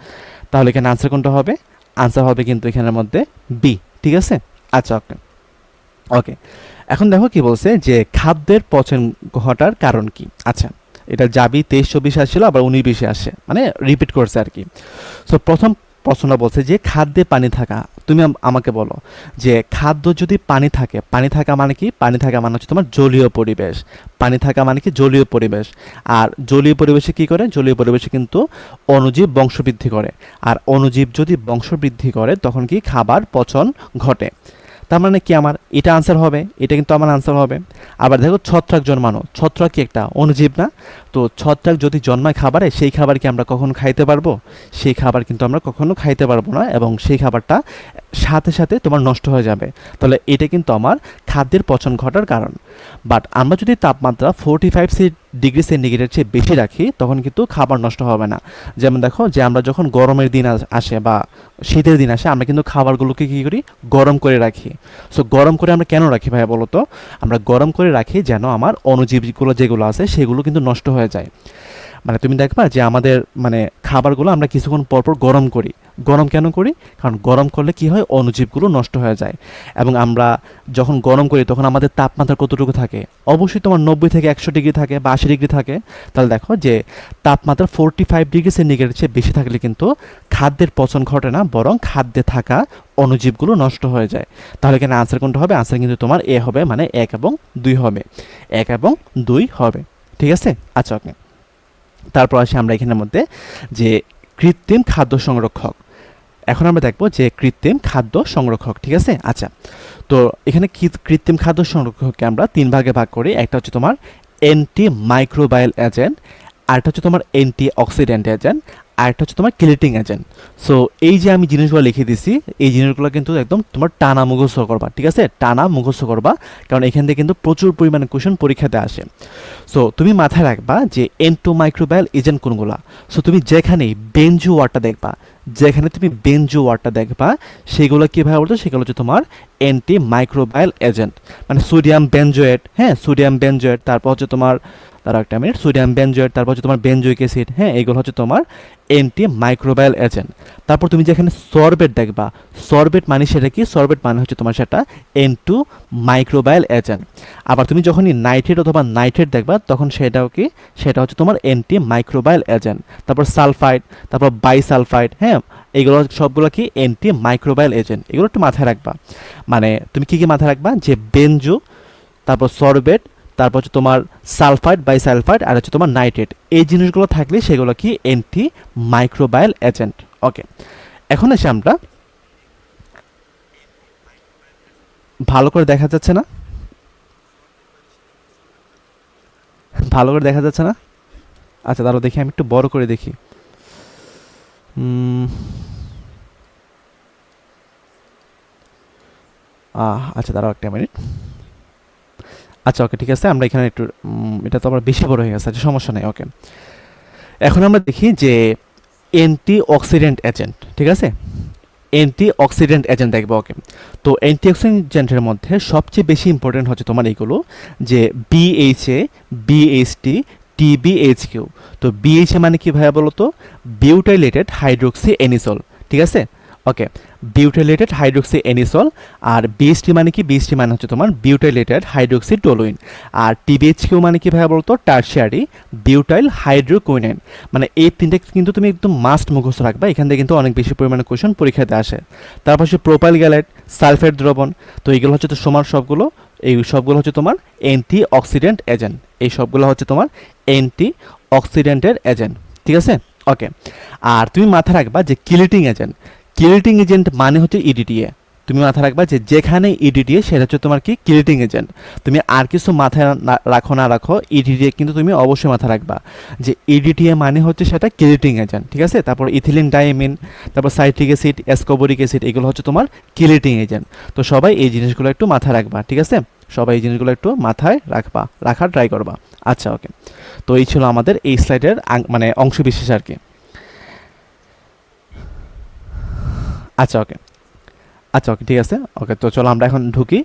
তাহলে এখানে আনসার কোনটা হবে? আনসার হবে কিন্তু এখানের মধ্যে বি, ঠিক আছে? আচ্ছা, ওকে ওকে এখন দেখো কি বলছে যে খাদ্যের পচন ঘটার কারণ কি। আচ্ছা, এটা যাবি 23-24 আসছিল, আবার 19-20 আসে, মানে রিপিট করছে আর কি। সো প্রথম প্রশ্নটা বলছে যে খাদ্যে পানি থাকা। তুমি আমাকে বলো যে খাদ্য যদি পানি থাকা মানে কি? পানি থাকা মানে হচ্ছে তোমার জলীয় পরিবেশ। পানি থাকা মানে কি? জলীয় পরিবেশ। আর জলীয় পরিবেশে কি করে? জলীয় পরিবেশে কিন্তু অণুজীব বংশবৃদ্ধি করে। আর অণুজীব যদি বংশবৃদ্ধি করে তখন কি? খাবার পচন ঘটে। তার মানে কি আমার এটা আনসার হবে, এটা কিন্তু আমার আনসার হবে। আবার দেখো ছত্রাক জন্মানো, ছত্রাক কি একটা অণুজীব না? তো ছত্রাক যদি জন্মায় খাবারে, সেই খাবার কি আমরা কখনো খাইতে পারবো? সেই খাবার কিন্তু আমরা কখনো খাইতে পারবো না, এবং সেই খাবারটা সাথে সাথে তোমার নষ্ট হয়ে যাবে। তাহলে এটা কিন্তু আমার খাদ্যের পচন ঘটার কারণ। বাট আমরা যদি তাপমাত্রা 45 ডিগ্রি সেন্টিগ্রেডের চেয়ে বেশি রাখি, তখন কিন্তু খাবার নষ্ট হবে না। যেমন দেখো যে আমরা যখন গরমের দিন আসে বা শীতের দিন আসে, আমরা কিন্তু খাবারগুলোকে কী করি, গরম করে রাখি। সো গরম করে আমরা কেন রাখি ভাইয়া বলো তো? আমরা গরম করে রাখি যেন আমার অণুজীবগুলো যেগুলো আছে সেগুলো কিন্তু নষ্ট হয়ে যায়। মানে তুমি দেখবা যে আমাদের মানে খাবারগুলো আমরা কিছুক্ষণ পরপর গরম করি। গরম কেন করি? কারণ গরম করলে কি হয়, অণুজীবগুলো নষ্ট হয়ে যায়। এবং আমরা যখন গরম করি তখন আমাদের তাপমাত্রা কতটুকু থাকে? অবশ্যই তোমার 90 থেকে 100 ডিগ্রি থাকে বা 80 ডিগ্রি থাকে। তাহলে দেখো যে তাপমাত্রা 45 ডিগ্রি সেন্টিগ্রেডের চেয়ে বেশি থাকলে কিন্তু খাদ্যের পচন ঘটে না, বরং খাদ্যে থাকা অণুজীবগুলো নষ্ট হয়ে যায়। তাহলে এখানে আনসার কোনটা হবে? আনসার কিন্তু তোমার এ হবে, মানে 1 এবং 2 হবে। 1 এবং 2 হবে, ঠিক আছে? আচ্ছা, ওকে। তারপর আসি আমরা এখানের মধ্যে যে কৃত্রিম খাদ্য সংরক্ষক। এখন আমরা দেখব যে কৃত্রিম খাদ্য সংরক্ষক, ঠিক আছে? আচ্ছা, তো এখানে কৃত্রিম খাদ্য সংরক্ষককে আমরা 3 ভাগে ভাগ করি। একটা হচ্ছে তোমার অ্যান্টি মাইক্রোবায়াল এজেন্ট, আরেকটা হচ্ছে তোমার অ্যান্টি অক্সিডেন্ট এজেন্ট, আরেকটা হচ্ছে তোমার কিলিটিং এজেন্ট। সো এই যে আমি জিনিসগুলো লিখে দিছি, এই জিনিসগুলো কিন্তু একদম তোমার টানা মুখস্থ করবা, ঠিক আছে? টানা মুখস্থ করবা, কারণ এখান থেকে কিন্তু প্রচুর পরিমাণে কোয়েশ্চেন পরীক্ষাতে আসে। সো তুমি মাথায় রাখবা যে অ্যান্টি মাইক্রোবায়াল এজেন্ট কোনগুলা। সো তুমি যেখানেই বেনজো ওয়ার্ডটা দেখবা, যেখানে তুমি বেনজো ওয়ার্ডটা দেখবা, সেগুলো কীভাবে বলতো? সেগুলো হচ্ছে তোমার অ্যান্টি মাইক্রোবায়াল এজেন্ট। মানে সোডিয়াম বেনজোয়েট, হ্যাঁ, সোডিয়াম বেনজোয়েট, তারপর হচ্ছে তোমার তারা একটা মিনিট, সোডিয়াম বেনজোয়েট, তারপর হচ্ছে তোমার বেনজোইক অ্যাসিড, হ্যাঁ, এগুলো হচ্ছে তোমার অ্যান্টি মাইক্রোবায়াল এজেন্ট। তারপর তুমি যেখানে সরবেট দেখবা, সরবেট মানে সেটা কি? সরবেট মানে হচ্ছে তোমার সেটা অ্যান্টি মাইক্রোবায়াল এজেন্ট। আবার তুমি যখনই নাইট্রেট অথবা নাইট্রেট দেখবা, তখন সেটাও কি? সেটা হচ্ছে তোমার অ্যান্টি মাইক্রোবায়াল এজেন্ট। তারপর সালফাইড, তারপর বাইসালফাইড, হ্যাঁ, এগুলো সবগুলো কি? Anti microbial agent. এগুলো একটু মাথায় রাখবা। মানে তুমি কি কি মাথায় রাখবা? যে বেনজো, তারপর সরবেট, তারপর হচ্ছে তোমার সালফাইড, বাইসালফাইড, আর হচ্ছে তোমার নাইট্রেট। এই জিনিসগুলো থাকলে সেগুলো কি? Anti microbial agent. ওকে, এখন এসে আমরা, ভালো করে দেখা যাচ্ছে না? ভালো করে দেখা যাচ্ছে না? আচ্ছা, তাহলে দেখি, আমি একটু বড় করে দেখি। আচ্ছা, দাঁড়াও একটা মিনিট। আচ্ছা, ওকে, ঠিক আছে। আমরা এখানে একটু এটা তো আবার বেশি বড় হয়ে গেছে। আচ্ছা, সমস্যা নেই। ওকে, এখন আমরা দেখি যে অ্যান্টি অক্সিডেন্ট এজেন্ট, ঠিক আছে? অ্যান্টি অক্সিডেন্ট এজেন্ট দেখবো। ওকে, তো অ্যান্টি অক্সিডেন্টের মধ্যে সবচেয়ে বেশি ইম্পর্টেন্ট হচ্ছে তোমার এইগুলো, যে বিএইচএ, বিএইচটি, টিবিএইচকিউ। তো বিএইচএ মানে কি ভাইয়া বলো তো? বিউটাইলেটেড হাইড্রোক্সি এনিসল, ঠিক আছে? ওকে, বিউটাইলেটেড হাইড্রোক্সি এনিসল। আর বিএইচটি মানে কি? বিএইচটি মানে হচ্ছে তোমার বিউটাইলেটেড হাইড্রোক্সি টলুইন। আর টিবিএইচকিউ মানে কি ভাইয়া বলতো? Tertiary butyl hydroquinone. মানে এই তিনটে কিন্তু তুমি একদম মাস্ট মুখস্থ রাখবা। এখান থেকে কিন্তু অনেক বেশি পরিমাণে কোয়েশন পরীক্ষাতে আসে। তারপর হচ্ছে প্রোপাইল গ্যালেট, সালফেট দ্রবণ। তো এইগুলো হচ্ছে তো সমান সবগুলো, এই সবগুলো হচ্ছে তোমার অ্যান্টি অক্সিডেন্ট এজেন্ট। এই সবগুলো হচ্ছে তোমার অ্যান্টি অক্সিডেন্টের এজেন্ট, ঠিক আছে? ওকে, আর তুমি মাথায় রাখবা যে কিলিটিং এজেন্ট, কিলিটিং এজেন্ট মানে হচ্ছে ইডিটিএ। তুমি মাথায় রাখবা যে যেখানে ইডিটিএ, সেটা হচ্ছে তোমার কি? কিলিটিং এজেন্ট। তুমি আর কিছু মাথায় রাখো না রাখো, ইডিটিএ কিন্তু তুমি অবশ্যই মাথায় রাখবা যে ইডিটিএ মানে হচ্ছে সেটা কিলিটিং এজেন্ট, ঠিক আছে? তারপর ইথিলিন ডাইমিন, তারপর সাইট্রিক অ্যাসিড, অ্যাসকোবরিক অ্যাসিড, এগুলো হচ্ছে তোমার কিলিটিং এজেন্ট। তো সবাই এই জিনিসগুলো একটু মাথায় রাখবা, ঠিক আছে? সবাই এই জিনিসগুলো একটু মাথায় রাখার ট্রাই করবা। আচ্ছা, ওকে, তো এই ছিল আমাদের এই স্লাইডের মানে অংশ বিশেষ আর কি। আচ্ছা, ওকে, আচ্ছা, ওকে, ঠিক আছে। ওকে, তো চলো আমরা এখন ঢুকি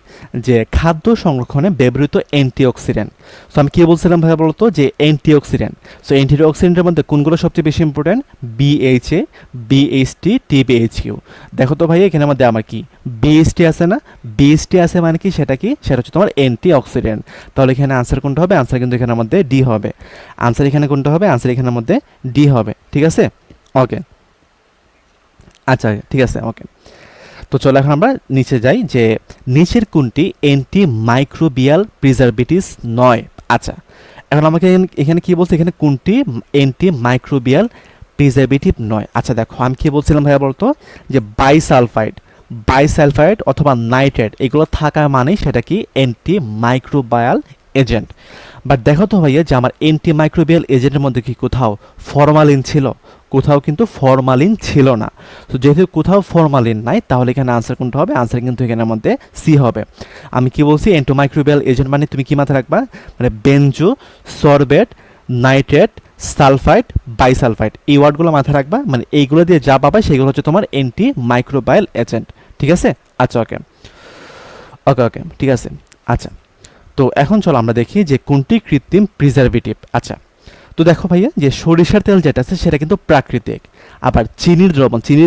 যে খাদ্য সংরক্ষণে ব্যবহৃত অ্যান্টিঅক্সিডেন্ট। সো আমি কি বলছিলাম ভাইয়া বলতো? যে অ্যান্টিঅক্সিডেন্ট। সো অ্যান্টিঅক্সিডেন্টের মধ্যে কোনগুলো সবচেয়ে বেশি ইম্পর্টেন্ট? BHA, BHT, TBHQ. দেখো তো ভাই, এখানে মধ্যে আমার কি বিএইচটি আছে না? বিএইচটি আছে মানে কি? সেটা কি? সেটা হচ্ছে তোমার অ্যান্টিঅক্সিডেন্ট। তাহলে এখানে আনসার কোনটা হবে? আনসার কিন্তু এখানের মধ্যে ডি হবে। আনসার এখানে কোনটা হবে? আনসার এখানের মধ্যে ডি হবে, ঠিক আছে? ওকে, আচ্ছা, ঠিক আছে। ওকে, তো চলো এখন আমরা নিচে যাই যে নিচের কোনটি অ্যান্টি মাইক্রোবিয়াল প্রিজারভেটিভস নয়। আচ্ছা, এখন আমাকে এখানে কি বলছে? এখানে কোনটি অ্যান্টি মাইক্রোবিয়াল প্রিজারভেটিভ নয়? আচ্ছা দেখো, আমি কি বলছিলাম ভাইয়া বলতো? যে বাইসালফাইড, বাইসালফাইড অথবা নাইট্রেট এগুলো থাকা মানেই সেটা কি অ্যান্টি মাইক্রোবায়াল এজেন্ট। বাট দেখো তো ভাইয়া যে আমার অ্যান্টি মাইক্রোবিয়াল এজেন্টের মধ্যে কি কোথাও ফরমালিন ছিল? কোথাও কিন্তু ফরমালিন ছিল না। তো যেহেতু কোথাও ফরমালিন নাই তাহলে এখানে আনসার কোনটা হবে? আনসার কিন্তু এখানের মধ্যে সি হবে। আমি কি বলছি? অ্যান্টোমাইক্রোবিয়াল এজেন্ট মানে তুমি কি মাথায় রাখবা? মানে বেনজো, সরবেট, নাইট্রেট, সালফাইড, বাইসালফাইড এই ওয়ার্ডগুলো মাথায় রাখবা। মানে এইগুলো দিয়ে যা পাবা সেগুলো হচ্ছে তোমার অ্যান্টি মাইক্রোবায়াল এজেন্ট। ঠিক আছে? আচ্ছা ওকে ওকে ওকে ঠিক আছে। আচ্ছা তো এখন চলো আমরা দেখি যে কোনটি কৃত্রিম প্রিজারভেটিভ। আচ্ছা তো দেখো ভাইয়া যে সরিষার তেল যেটা আছে সেটা কিন্তু প্রাকৃতিক। আবার চিনির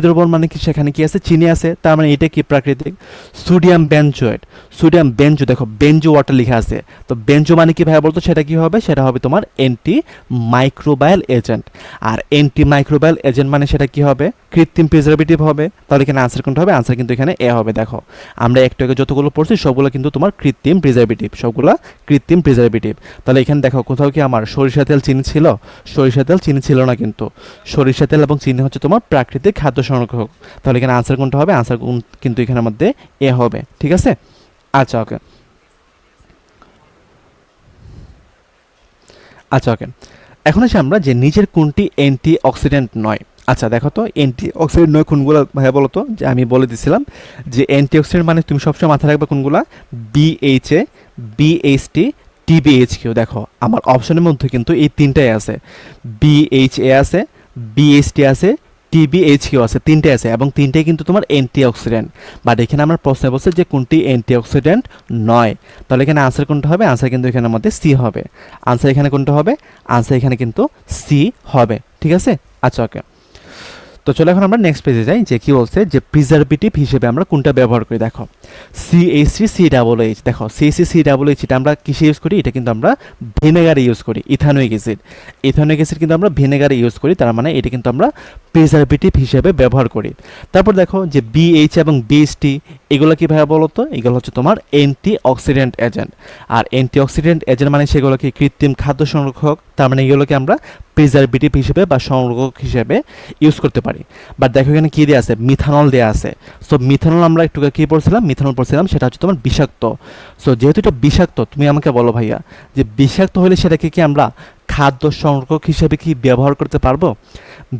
দ্রবণ মানে কি? সেখানে কি আছে? চিনি আছে, তার মানে এটা কি প্রাকৃতিক। সোডিয়াম বেনজোয়েট, সোডিয়াম বেনজো, দেখো বেনজো ওয়াটার লেখা আছে, তো বেনজো মানে কি ভাইয়া বলতো? সেটা কি হবে? সেটা হবে তোমার অ্যান্টি মাইক্রোবায়াল এজেন্ট। আর অ্যান্টি মাইক্রোবায়াল এজেন্ট মানে সেটা কি হবে? কৃত্রিম প্রিজারভেটিভ হবে। তাহলে এখানে আনসার কোনটা হবে? আনসার কিন্তু এখানে এ হবে। দেখো আমরা একটু আগে যতগুলো পড়ছি সবগুলো কিন্তু তোমার কৃত্রিম প্রিজারভেটিভ, সবগুলো কৃত্রিম প্রিজারভেটিভ। তাহলে এখানে দেখো কোথাও কি আমার সরিষা তেল চিনি ছিল? সরিষা তেল চিনি ছিল না, কিন্তু সরিষা তেল এবং চিনি হচ্ছে তোমার প্রাকৃতিক খাদ্য সংরক্ষক। তাহলে এখানে আনসার কোনটা হবে? আনসার কিন্তু এখানের মধ্যে এ হবে। ঠিক আছে? আচ্ছা ওকে আচ্ছা ওকে এখন আসি আমরা যে নিচের কোনটি অ্যান্টি অক্সিডেন্ট নয়। আচ্ছা দেখো তো অ্যান্টি অক্সিডেন্ট নয় কোনগুলো ভাইয়া বলো তো? যে আমি বলে দিছিলাম যে অ্যান্টি অক্সিডেন্ট মানে তুমি সবসময় মাথায় রাখবে কোনগুলা? BHA, BHT, TBHQ. দেখো আমার অপশনের মধ্যে কিন্তু এই তিনটাই আছে, বিএইচএ আছে, বিএইচটি আছে, টিবিএইচকিউ আছে, তিনটে আছে এবং তিনটেই কিন্তু তোমার অ্যান্টি অক্সিডেন্ট। বাট এখানে আমার প্রশ্নে বলছে যে কোনটি অ্যান্টি অক্সিডেন্ট নয়। তাহলে এখানে আনসার কোনটা হবে? আনসার কিন্তু এখানের মধ্যে সি হবে। আনসার এখানে কোনটা হবে? আনসার এখানে কিন্তু সি হবে। ঠিক আছে? আচ্ছা ওকে তো চলো এখন আমরা নেক্সট পেজে যাই, যে কি বলছে যে প্রিজারভেটিভ হিসেবে আমরা কোনটা ব্যবহার করি। দেখো সিএইচসি সি ডাবল এইচ, দেখো সিএইচসি সি ডাবল এইচ এটা আমরা কিসে ইউজ করি? এটা কিন্তু আমরা ভিনেগারে ইউজ করি, ইথানোয়িক অ্যাসিড। ইথানোয়িক অ্যাসিড কিন্তু আমরা ভিনেগারে ইউজ করি, তার মানে এটা কিন্তু আমরা প্রিজারভেটিভ হিসেবে ব্যবহার করি। তারপর দেখো যে বিএইচ এবং বিএইচটি এগুলো কি ভাইয়া বলো তো? এগুলো হচ্ছে তোমার অ্যান্টি অক্সিডেন্ট এজেন্ট। আর অ্যান্টি অক্সিডেন্ট এজেন্ট মানে সেগুলোকে কৃত্রিম খাদ্য সংরক্ষক, তার মানে এগুলোকে আমরা প্রিজারভেটিভ হিসেবে বা সংরক্ষক হিসেবে ইউজ করতে পারি। বাট দেখো এখানে কি দেওয়া আছে? মিথানল দেওয়া আছে। সো মিথানল আমরা একটু কি পড়ছিলাম? মিথানল পড়ছিলাম, সেটা হচ্ছে তোমার বিষাক্ত। সো যেহেতু এটা বিষাক্ত, তুমি আমাকে বলো ভাইয়া যে বিষাক্ত হলে সেটাকে কি আমরা খাদ্য সংরক্ষক হিসেবে কি ব্যবহার করতে পারবো?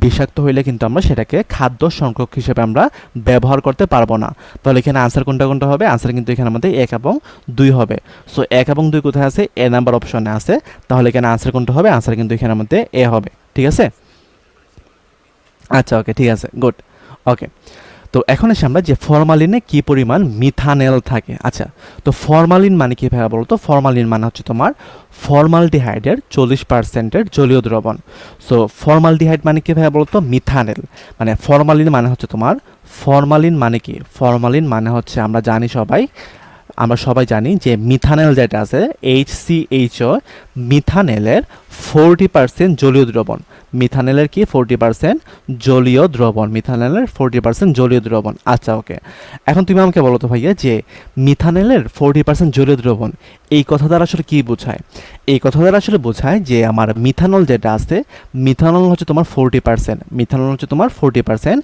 বিষাক্ত হইলে কিন্তু আমরা সেটাকে খাদ্য সংরক্ষক হিসেবে আমরা ব্যবহার করতে পারবো না। তাহলে এখানে আনসার কোনটা কোনটা হবে? আনসার কিন্তু এখানে আমাদের 1 এবং 2 হবে। সো 1 এবং 2 কোথায় আছে? এ নাম্বার অপশনে আছে। তাহলে এখানে আনসার কোনটা হবে? আনসার কিন্তু এখানে আমাদের এ হবে। ঠিক আছে? আচ্ছা ওকে ঠিক আছে গুড ওকে তো এখন এসে আমরা যে ফরমালিনে কি পরিমাণ মিথানেল থাকে। আচ্ছা তো ফরমালিন মানে কি ভাইয়া বলতো? ফরমালিন মানে হচ্ছে তোমার ফর্মালডিহাইডের 40% জলীয় দ্রবণ। সো ফর্মালডিহাইড মানে কি ভাইয়া বলতো? মিথানেল। মানে ফরমালিন মানে হচ্ছে তোমার, ফরমালিন মানে কি? ফরমালিন মানে হচ্ছে আমরা সবাই জানি যে মিথানেল যেটা আছে HCHO, মিথানেলের 40% জলীয় দ্রবণ। মিথানেলের কি 40% জলীয় দ্রবণ, মিথানেলের 40% জলীয় দ্রবণ। আচ্ছা ওকে এখন তুমি আমাকে বলো তো ভাইয়া যে মিথানেলের 40% জলীয় দ্রবণ এই কথা দ্বারা আসলে কি বোঝায়? এই কথা দ্বারা আসলে বোঝায় যে আমার মিথানল যেটা আছে, মিথানল হচ্ছে তোমার 40%, মিথানল হচ্ছে তোমার 40%,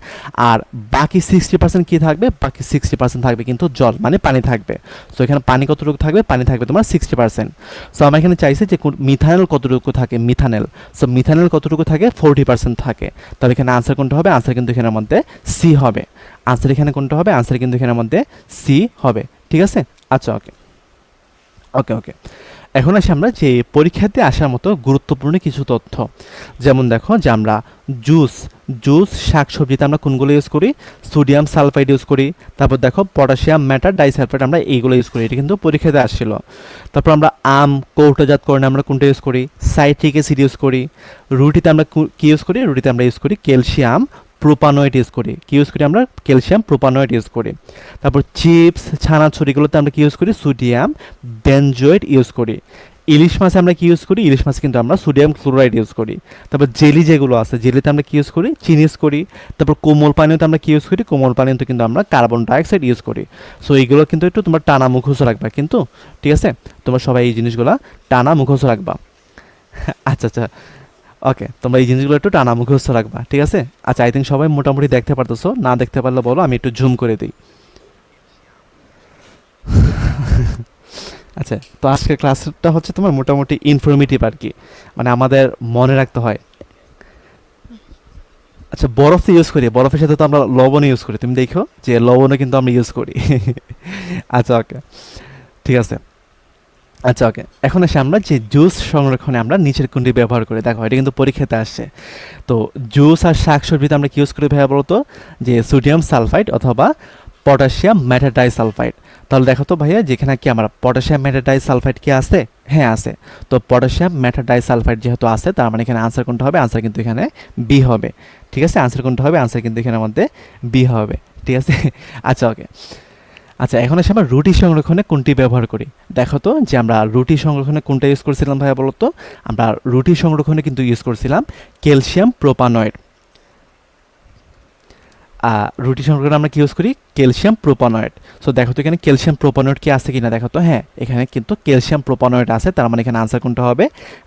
আর বাকি 60% কি থাকবে? বাকি 60% থাকবে কিন্তু জল, মানে পানি থাকবে। সো এখানে পানি কতটুকু থাকবে? পানি থাকবে তোমার 60%। সো আমরা এখানে চাইছি যে মিথানেল কতটুকু থাকে? মিথানেল, সো মিথানেল কতটুকু থাকে? 40% থাকে। তাহলে এখানে আনসার কোনটা হবে? আনসার কিন্তু এখানের মধ্যে সি হবে। আনসার এখানে কোনটা হবে? আনসার কিন্তু এখানের মধ্যে সি হবে। ঠিক আছে? আচ্ছা ওকে ওকে ওকে এখন আসি আমরা যে পরীক্ষাতে আসার মতো গুরুত্বপূর্ণ কিছু তথ্য। যেমন দেখো যে আমরা জুস শাকসবজিতে আমরা কোনগুলো ইউজ করি? সোডিয়াম সালফাইড ইউজ করি। তারপর দেখো পটাশিয়াম ম্যাটার ডাইসালফাইড আমরা এইগুলো ইউজ করি, এটা কিন্তু পরীক্ষাতে আসছিল। তারপর আমরা কৌটোজাতকরণে আমরা কোনটা ইউজ করি? সাইট্রিক অ্যাসিড ইউজ করি। রুটিতে আমরা কি ইউজ করি? রুটিতে আমরা ইউজ করি ক্যালসিয়াম প্রোপানয়েড ইউজ করি। কি ইউজ করি আমরা? ক্যালসিয়াম প্রোপানয়েড ইউজ করি। তারপর চিপস ছানাছড়িগুলোতে আমরা কি ইউজ করি? সোডিয়াম বেনজোয়েট ইউজ করি। ইলিশ মাছে আমরা কি ইউজ করি? ইলিশ মাছে কিন্তু আমরা সোডিয়াম ক্লোরাইড ইউজ করি। তারপর জেলি যেগুলো আছে, জেলিতে আমরা কি ইউজ করি? চিনি ইউজ করি। তারপর কোমল পানীয়তে আমরা কি ইউজ করি? কোমল পানীয়তে কিন্তু আমরা কার্বন ডাইঅক্সাইড ইউজ করি। সো এইগুলো কিন্তু একটু তোমার টানা মুখস্থ রাখবা কিন্তু, ঠিক আছে? তোমরা সবাই এই জিনিসগুলো টানা মুখস্থ রাখবা। আচ্ছা আচ্ছা ওকে তোমরা এই জিনিসগুলো একটু টানা মুখস্থ রাখবা, ঠিক আছে? আচ্ছা আই থিঙ্ক সবাই মোটামুটি দেখতে পারতেছো, না দেখতে পারলে বলো আমি একটু জুম করে দিই। আচ্ছা, তো আজকের ক্লাসটা হচ্ছে তোমার মোটামুটি ইনফরমেটিভ আর কি, মানে আমাদের মনে রাখতে হয়। আচ্ছা, বরফ তো ইউজ করি, বরফের সাথে তো আমরা লবণ ইউজ করি, তুমি দেখো যে লবণও কিন্তু আমরা ইউজ করি। আচ্ছা ওকে, ঠিক আছে। আচ্ছা ওকে, এখন এসে আমরা যে জুস সংরক্ষণে আমরা নিচের কোনটি ব্যবহার করি, দেখো এটা কিন্তু পরীক্ষাতে আসছে। তো জুস আর শাকসবজিতে আমরা কি ইউজ করি ভাইয়া বলতো, যে সোডিয়াম সালফাইড অথবা পটাশিয়াম মেটাডাইসালফাইড। তাহলে দেখো তো ভাইয়া, যেখানে কি আমরা পটাশিয়াম মেটাডাইসালফাইড কি আছে, হ্যাঁ আছে। তো পটাশিয়াম মেটাডাইসালফাইড যেহেতু আছে, তার মানে এখানে আনসার কোনটা হবে, আনসার কিন্তু এখানে বি হবে। ঠিক আছে, আনসার কোনটা হবে, আনসার কিন্তু এখানে আমাদের বি হবে। ঠিক আছে। আচ্ছা ওকে, আচ্ছা এখন এসে আমরা রুটি সংরক্ষণে কোনটি ব্যবহার করি, দেখো তো যে আমরা রুটি সংরক্ষণে কোনটা ইউজ করছিলাম ভাইয়া বলো তো। আমরা রুটি সংরক্ষণে কিন্তু ইউজ করছিলাম ক্যালসিয়াম প্রোপানয়েড। রুটি সংরক্ষণে আমরা কি ইউজ করি, ক্যালসিয়াম প্রোপানয়েড। সো দেখো তো এখানে ক্যালসিয়াম প্রোপানয়েড কি আছে কিনা, দেখো তো হ্যাঁ এখানে কিন্তু ক্যালসিয়াম প্রোপানয়েড আছে, তার মানে এখানে আনসার কোনটা হবে,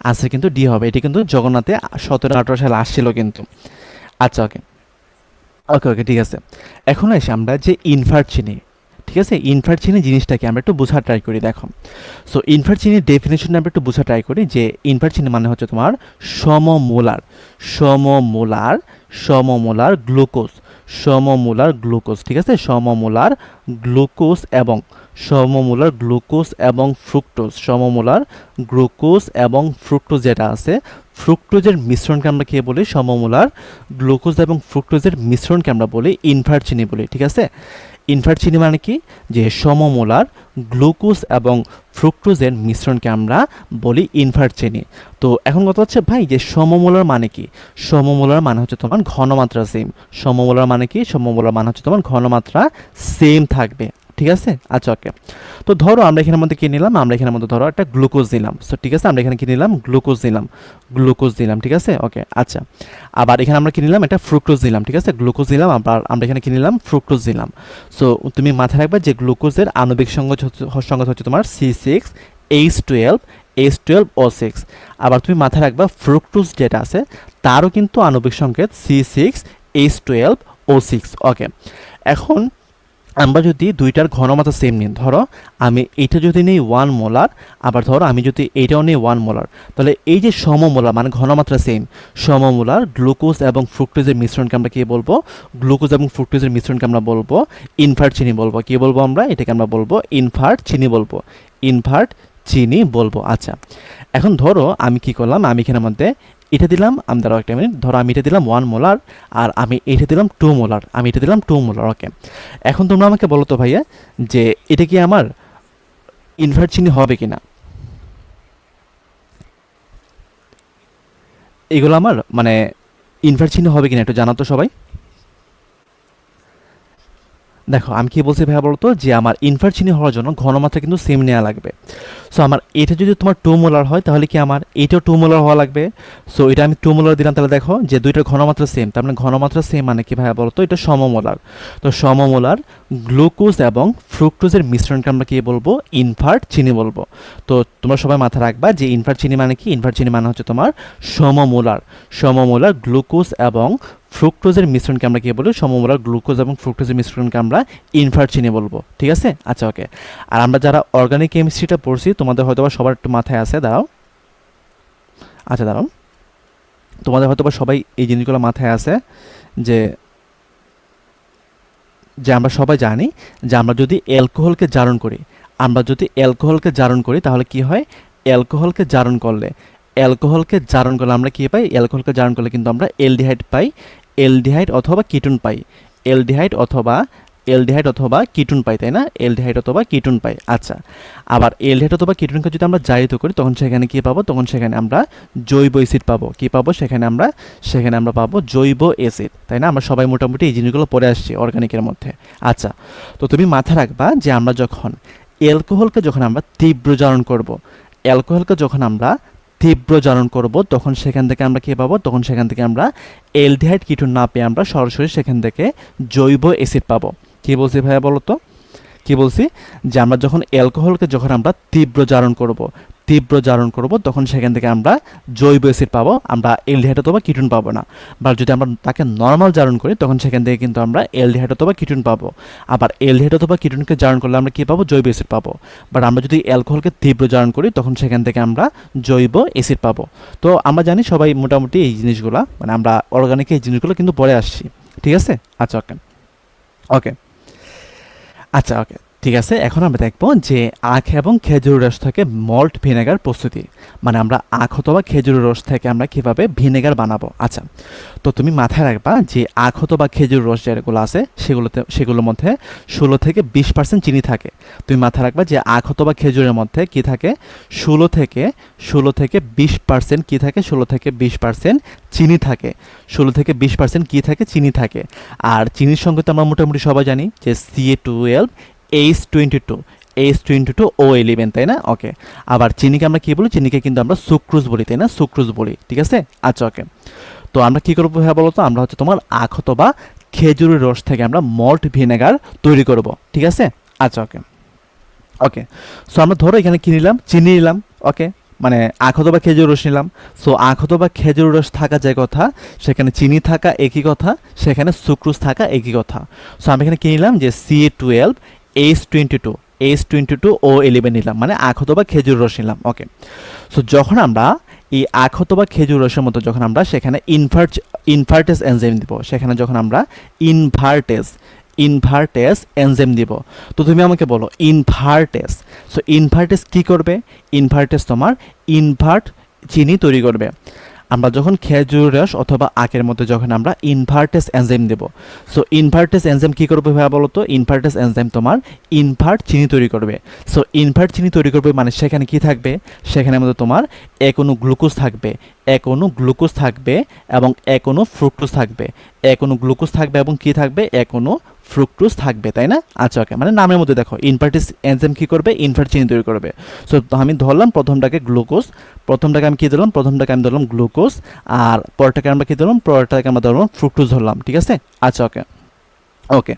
আনসার কিন্তু ডি হবে। এটি কিন্তু জগন্নাথে 1718 সালে আসছিল কিন্তু। আচ্ছা ওকে, ওকে ওকে ঠিক আছে। এখন এসে আমরা যে ইনভার্ট চিনি, ঠিক আছে, ইনভার্ট চিনি জিনিসটাকে আমরা একটু বোঝার ট্রাই করি। দেখো, সো ইনভার্ট চিনির ডেফিনেশন আমরা একটু বোঝার ট্রাই করি, যে ইনভার্ট চিনি মানে হচ্ছে তোমার সমমোলার, সমমোলার, সমমোলার গ্লুকোজ, সমমোলার গ্লুকোজ, ঠিক আছে, সমমোলার গ্লুকোজ এবং সমমোলার গ্লুকোজ এবং ফ্রুক্টোজ, সমমোলার গ্লুকোজ এবং ফ্রুক্টোজ যেটা আছে, ফ্রুক্টোজের মিশ্রণকে আমরা কি বলি, সমমোলার গ্লুকোজ এবং ফ্রুক্টোজের মিশ্রণকে আমরা বলি ইনভার্ট চিনি বলি। ঠিক আছে, ইনভার্ট চিনি মানে কি, যে সমমোলার গ্লুকোজ এবং ফ্রুক্টোজের মিশ্রণকে আমরা বলি ইনভার্ট চিনি। তো এখন কথা হচ্ছে ভাই, যে সমমোলার মানে কি, সমমোলার মানে হচ্ছে তোমার ঘনমাত্রা সেম। সমমোলার মানে কি, সমমোলার মানে হচ্ছে তোমার ঘনমাত্রা সেম থাকবে। ঠিক আছে, আচ্ছা ওকে। তো ধরো আমরা এখানের মধ্যে কি নিলাম, আমরা এখানের মধ্যে ধরো একটা গ্লুকোজ দিলাম। সো ঠিক আছে, আমরা এখানে কি নিলাম, গ্লুকোজ দিলাম, গ্লুকোজ দিলাম। ঠিক আছে ওকে, আচ্ছা। আবার এখানে আমরা কি নিলাম, একটা ফ্রুক্টোজ দিলাম। ঠিক আছে, গ্লুকোজ দিলাম, আবার আমরা এখানে কি নিলাম, ফ্রুক্টোজ দিলাম। সো তুমি মাথায় রাখবা যে গ্লুকোজের আণবিক সংকেত হচ্ছে তোমার C6H12 H12O6। আবার তুমি মাথায় রাখবা ফ্রুক্টোজ যেটা আছে তারও কিন্তু আণবিক সংকেত C6H12O6। ওকে, এখন আমরা যদি দুইটার ঘনমাত্রা সেম নিই, ধরো আমি এইটা যদি নিই 1 মোলার, আবার ধরো আমি যদি এইটাও নিই 1 মোলার, তাহলে এই যে সমমোলার মানে ঘনমাত্রা সেম, সমমোলার গ্লুকোজ এবং ফ্রুক্টোজের মিশ্রণকে আমরা কি বলবো, গ্লুকোজ এবং ফ্রুক্টোজের মিশ্রণকে আমরা বলবো ইনভার্ট চিনি বলবো। কি বলবো আমরা, এটাকে আমরা বলবো ইনভার্ট চিনি বলবো, ইনভার্ট চিনি বলবো। আচ্ছা, এখন ধরো আমি কি করলাম, আমি এখানের মধ্যে এটা দিলাম, আমি ধরো একটা মিনিট, ধরো আমি এটা দিলাম 1 মোলার, আর আমি এটা দিলাম 2 মোলার, আমি এটা দিলাম 2 মোলার। ওকে, এখন তোমরা আমাকে বলো তো ভাইয়া, যে এটা কি আমার ইনভার্ট চিনি হবে কিনা, এগুলো আমার মানে ইনভার্ট চিনি হবে কিনা একটু জানাতো সবাই। দেখো আমি কি বলছি ভাইয়া বলতো, যে আমার ইনভার্ট চিনি হওয়ার জন্য ঘনমাত্রা কিন্তু সেম নেওয়া লাগবে। সো আমার এটা যদি তোমার 2 মোলার হয়, তাহলে কি আমার এটাও 2 মোলার হওয়া লাগবে। সো এটা আমি 2 মোলার দিলাম, তাহলে দেখো যে দুইটার ঘনমাত্রা সেম, তার মানে ঘনমাত্রা সেম মানে কি ভাইয়া বলতো, এটা সমমোলার। তো সমমোলার গ্লুকোজ এবং ফ্রুক্টোজের মিশ্রণকে আমরা কি বলবো, ইনভার্ট চিনি বলবো। তো তোমরা সবাই মাথা রাখবা যে ইনভার্ট চিনি মানে কি, ইনভার্ট চিনি মানে হচ্ছে তোমার সমমোলার, সমমোলার গ্লুকোজ এবং ফ্রুক্টোজের মিশ্রণকে আমরা কি বলি, সমমোলার গ্লুকোজ এবং ফ্রুক্টোজের মিশ্রণকে আমরা ইনভার্ট চিনি বলবো। ঠিক আছে, আচ্ছা ওকে। আর আমরা যারা অর্গানিক কেমিস্ট্রিটা পড়ছি, তোমাদের হয়তো সবার একটু মাথায় আছে, দাঁড়াও, আচ্ছা দাঁড়াও, তোমাদের হয়তো সবাই এই জিনিসগুলো মাথায় আছে, যে যে আমরা সবাই জানি যে আমরা যদি অ্যালকোহলকে জারণ করি, আমরা যদি অ্যালকোহলকে জারণ করি তাহলে কি হয়, অ্যালকোহলকে জারণ করলে, অ্যালকোহলকে জারণ করলে আমরা কি পাই, অ্যালকোহলকে জারণ করলে কিন্তু আমরা অ্যালডিহাইড পাই, অ্যালডিহাইড অথবা কিটোন পাই, অ্যালডিহাইড অথবা অ্যালডিহাইড অথবা কিটোন পাই, তাই না, অ্যালডিহাইড অথবা কিটোন পাই। আচ্ছা, আবার অ্যালডিহাইড অথবা কিটোনকে যদি আমরা জারিত করি, তখন সেখানে কি পাবো, তখন সেখানে আমরা জৈব অ্যাসিড পাবো। কি পাবো সেখানে আমরা পাবো জৈব অ্যাসিড, তাই না। আমরা সবাই মোটামুটি এই জিনিসগুলো পড়ে আসছি অর্গানিকের মধ্যে। আচ্ছা, তো তুমি মাথায় রাখবা যে আমরা যখন অ্যালকোহলকে যখন আমরা তীব্র জারণ করব, অ্যালকোহলকে যখন আমরা তীব্র জারণ করব, তখন সেখান থেকে আমরা কী পাবো, তখন সেখান থেকে আমরা অ্যালডিহাইড কিটোন না পেয়ে আমরা সরাসরি সেখান থেকে জৈব অ্যাসিড পাবো। কী বলছি ভাইয়া বলো তো, কী বলছি, যে আমরা যখন অ্যালকোহলকে যখন আমরা তীব্র জারণ করব, তীব্র জারণ করব তখন সেখান থেকে আমরা জৈব অ্যাসিড পাবো, আমরা অ্যালডিহাইড অথবা কিটোন পাবো না। বা যদি আমরা তাকে নর্মাল জারণ করি তখন সেখান থেকে কিন্তু আমরা অ্যালডিহাইড অথবা কিটোন পাবো। আবার অ্যালডিহাইড অথবা কিটোনকে জারণ করলে আমরা কী পাবো? জৈব অ্যাসিড পাবো। বাট আমরা যদি অ্যালকোহলকে তীব্র জারণ করি তখন সেখান থেকে আমরা জৈব অ্যাসিড পাবো। তো আমরা জানি সবাই মোটামুটি এই জিনিসগুলো, মানে আমরা অর্গানিক এই জিনিসগুলো কিন্তু পড়ে আসছি, ঠিক আছে? আচ্ছা ওকে ওকে আচ্ছা ওকে ঠিক আছে। এখন আমরা দেখব যে আখ এবং খেজুরের রস থেকে মল্ট ভিনেগার প্রস্তুতি, মানে আমরা আখ অথবা খেজুরের রস থেকে আমরা কীভাবে ভিনেগার বানাবো। আচ্ছা, তো তুমি মাথায় রাখবা যে আখ অথবা খেজুর রস যেগুলো আছে সেগুলোর মধ্যে 16 থেকে 20% চিনি থাকে। তুমি মাথায় রাখবা যে আখ অথবা খেজুরের মধ্যে কি থাকে? 16 থেকে 20% কি থাকে? 16 থেকে 20% চিনি থাকে। 16 থেকে 20% কি থাকে? চিনি থাকে। আর চিনির সঙ্গে তো আমরা মোটামুটি সবাই জানি যে Ca12 H22 তাই না? ওকে, আবার চিনিকে আমরা কি বলি? চিনিকে কিন্তু আমরা সুক্রোজ বলি, তাই না? সুক্রোজ বলি, ঠিক আছে? আচ্ছা ওকে, তো আমরা কি করবো হ্যাঁ বলো তো? আমরা হচ্ছে তোমার আখ অথবা খেজুরের রস থেকে আমরা মল্ট ভিনেগার তৈরি করব, ঠিক আছে? আচ্ছা ওকে ওকে সো আমরা ধরো এখানে কি নিলাম? চিনি নিলাম, ওকে, মানে আখ অথবা খেজুর রস নিলাম। সো আখ অথবা খেজুর রস থাকা যে কথা, সেখানে চিনি থাকা একই কথা, সেখানে সুক্রোজ থাকা একই কথা। সো আমি এখানে কি নিলাম? যে Ca12H22O11 নিলাম, মানে আখ অথবা খেজুর রস নিলাম, ওকে। সো যখন আমরা এই আখ অথবা খেজুর রসের মতো যখন আমরা সেখানে ইনভার্টেস এনজাইম দিব, সেখানে যখন আমরা ইনভার্টেস এনজাইম দিব, তো তুমি আমাকে বলো সো ইনভার্টেস কি করবে? ইনভার্টেস তোমার ইনভার্ট চিনি তৈরি করবে। আমরা যখন খেজুর রস অথবা আখের মধ্যে যখন আমরা ইনভার্টেস এনজাইম দেব, সো ইনভার্টেস এনজাইম কী করবে ভাইয়া বলো তো? ইনভার্টেস এনজাইম তোমার ইনভার্ট চিনি তৈরি করবে। সো ইনভার্ট চিনি তৈরি করবে মানে সেখানে কি থাকবে? সেখানের মধ্যে তোমার এক অণু গ্লুকোজ থাকবে, এবং এক অণু ফ্রুক্টোজ থাকবে, এবং কি থাকবে? এক অণু ফ্রুক্টোজ থাকবে, তাই না? আচ্ছা ওকে, মানে নামের মধ্যে দেখো ইনভার্টেস এনজাইম কি করবে? ইনভার্ট চিনি তৈরি করবে। সো আমি ধরলাম প্রথমটাকে আমি কি ধরলাম? গ্লুকোজ, আর পরটাকে আমরা কি ধরলাম? পরটাকে আমরা ধরলাম ফ্রুক্টোজ ধরলাম, ঠিক আছে? আচ্ছা ওকে ওকে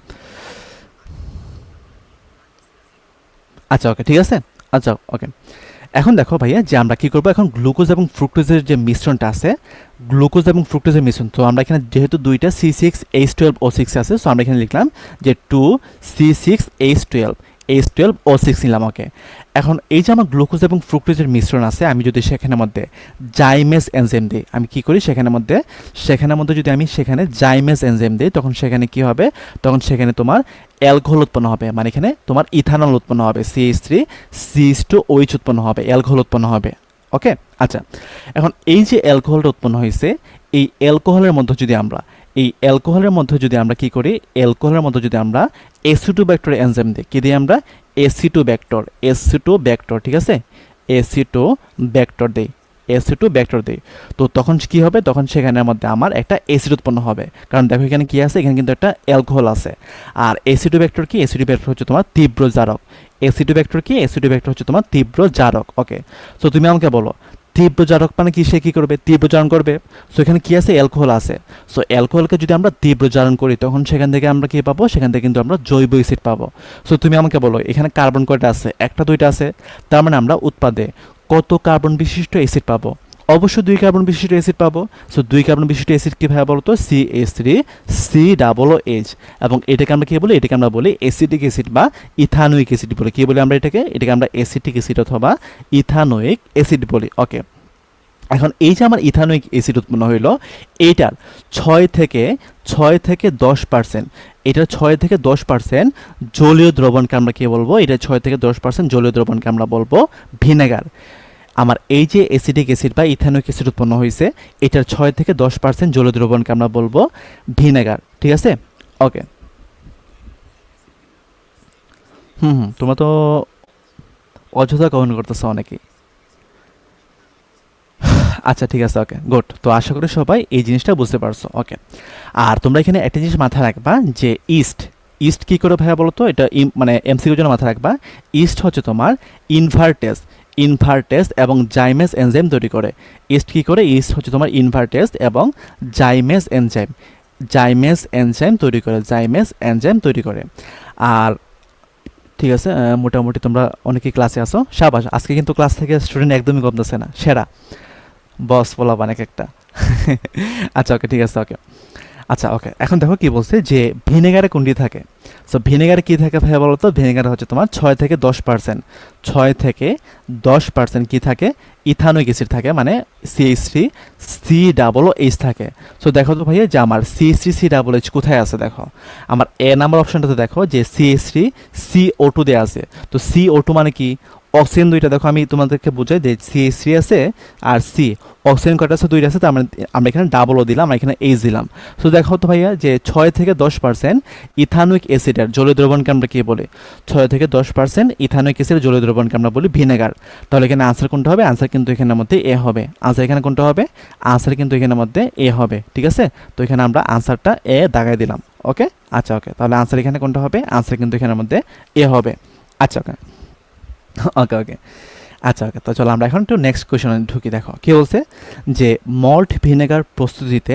আচ্ছা ওকে ঠিক আছে। আচ্ছা ওকে, এখন দেখো ভাইয়া যে আমরা কি করব? এখন গ্লুকোজ এবং ফ্রুক্টোজের যে মিশ্রণটা আছে, তো আমরা এখানে যেহেতু দুইটা C6H12O6 আছে, সো আমরা এখানে লিখলাম যে 2C6H12O6 নিলাম, ওকে। এখন এই যে আমার গ্লুকোজ এবং ফ্রুক্টোজের মিশ্রণ আছে, আমি যদি সেখানের মধ্যে জাইমেস এনজাইম দিই, আমি কি করি? সেখানের মধ্যে যদি আমি সেখানে জাইমেস এনজাইম দিই, তখন সেখানে কি হবে? তখন সেখানে তোমার অ্যালকোহল উৎপন্ন হবে, মানে এখানে তোমার ইথানল উৎপন্ন হবে, CH3CH2OH উৎপন্ন হবে, অ্যালকোহল উৎপন্ন হবে, ওকে। আচ্ছা, এখন এই যে অ্যালকোহলটা উৎপন্ন হয়েছে, এই অ্যালকোহলের মধ্যে যদি আমরা কি করি? অ্যালকোহলের মধ্যে যদি আমরা এসিটোব্যাক্টর এনজাইম দিই, কি দিই আমরা? এসিটোব্যাক্টর, ঠিক আছে? এসিটোব্যাক্টর দেই, তো তখন কি হবে? তখন সেখানের মধ্যে আমার একটা অ্যাসিড উৎপন্ন হবে, কারণ দেখো এখানে কি আছে? এখানে কিন্তু একটা অ্যালকোহল আছে। আর এসিটোব্যাক্টর কি? এসিটোব্যাক্টর হচ্ছে তোমার তীব্র জারক। এসিটোব্যাক্টর হচ্ছে তোমার তীব্র জারক, ওকে। সো তুমি আমাকে বলো তীব্র জারক মানে কি? সে কি করবে? তীব্র জারণ করবে। সো এখানে কি আছে? অ্যালকোহল আছে। সো অ্যালকোহলকে যদি আমরা তীব্র জারণ করি, তখন সেখান থেকে আমরা কি পাবো? সেখান থেকে কিন্তু আমরা জৈব অ্যাসিড পাবো। সো তুমি আমাকে বলো এখানে কার্বন কয়টা আছে? একটা দুইটা আছে, তার মানে আমরা উৎপাদে কত কার্বন বিশিষ্ট অ্যাসিড পাবো? অবশ্যই 2 কার্বন বিশিষ্ট অ্যাসিড পাবো। সো 2 কার্বন বিশিষ্ট অ্যাসিড কি ভাবে বলতো? CH3COOH, এবং এটাকে আমরা কি বলি? এটাকে আমরা বলি অ্যাসিটিক অ্যাসিড বা ইথানোয়িক অ্যাসিড বলি। কি বলি আমরা এটাকে? আমরা অ্যাসিটিক অ্যাসিড অথবা ইথানোয়িক অ্যাসিড বলি, ওকে। এখন এই যে আমার ইথানোয়িক অ্যাসিড উৎপন্ন হইলো, এইটার 6 থেকে 10%, এটা 6 থেকে 10% জলীয় দ্রবণকে আমরা কি বলবো? এটা 6 থেকে 10% জলীয় দ্রবণকে আমরা বলবো ভিনেগার। আমার এই যে অ্যাসিটিক অ্যাসিড বা ইথানোয়িক অ্যাসিড উৎপন্ন হয়েছে, এটার 6 থেকে 10% জলীয় দ্রবণকে আমরা বলবো ভিনেগার, ঠিক আছে? ওকে, তোমরা তো অযথা কমেন্ট করতেছো অনেকেই। আচ্ছা ঠিক আছে, ওকে গুড। তো আশা করি সবাই এই জিনিসটা বুঝতে পারছো, ওকে। আর তোমরা এখানে একটা জিনিস মাথায় রাখবা যে ইস্ট কি করে ভাইয়া বলো তো? এটা মানে এমসিকিউর জন্য মাথায় রাখবা। ইস্ট হচ্ছে তোমার ইনভার্টেস এবং জাইমেস এনজাইম তৈরি করে। ইস্ট কি করে? ইস্ট হচ্ছে তোমার ইনভার্টেস এবং জাইমেস এনজাইম তৈরি করে। আর ঠিক আছে, মোটামুটি তোমরা অনেকেই ক্লাসে আসো, সাবাস। আজকে কিন্তু ক্লাস থেকে স্টুডেন্ট একদমই কমতেছে না, সেরা বস বলা অনেক একটা। আচ্ছা ওকে, ঠিক আছে, ওকে। আচ্ছা ওকে, এখন দেখো কি বলছে যে ভিনেগারে কোনটি থাকে। সো ভিনেগারে কী থাকে ভাইয়া বলো তো? ভিনেগারে হচ্ছে তোমার 6 থেকে 10%, 6 থেকে 10% কী থাকে? ইথানোইক অ্যাসিড থাকে, মানে CH3COOH থাকে। সো দেখো তো ভাইয়া যে আমার CH3COOH কোথায় আছে? দেখো আমার এ নাম্বার অপশনটাতে দেখো যে CH3CO2 দেওয়া আছে। তো CO2 মানে কি? অক্সিজেন দুইটা। দেখো আমি তোমাদেরকে বুঝাই যে CH3 আছে আর অক্সিজেন কয়টা আছে? দুইটা আছে। তার মানে আমরা এখানে ডাবলও দিলাম, আমরা এখানে এইচ দিলাম। সো দেখো তো ভাইয়া যে 6 থেকে 10% ইথানোইক অ্যাসিডের জলীয় দ্রবণকে আমরা কী বলি? 6 থেকে 10% ইথানোইক অ্যাসিডের জলীয় দ্রবণকে আমরা বলি ভিনেগার। তাহলে এখানে আনসার কোনটা হবে? আনসার কিন্তু এখানের মধ্যে এ হবে। আনসার এখানে কোনটা হবে? আনসার কিন্তু এখানের মধ্যে এ হবে, ঠিক আছে? তো এখানে আমরা আনসারটা এ দাগাই দিলাম, ওকে। আচ্ছা ওকে, তাহলে আনসার এখানে কোনটা হবে? আনসার কিন্তু এখানের মধ্যে এ হবে। আচ্ছা ওকে, ওকে ওকে। আচ্ছা ওকে, তো চলো আমরা এখন একটু নেক্সট কোয়েশনে ঢুকি। দেখো কি বলছে যে মল্ট ভিনেগার প্রস্তুতিতে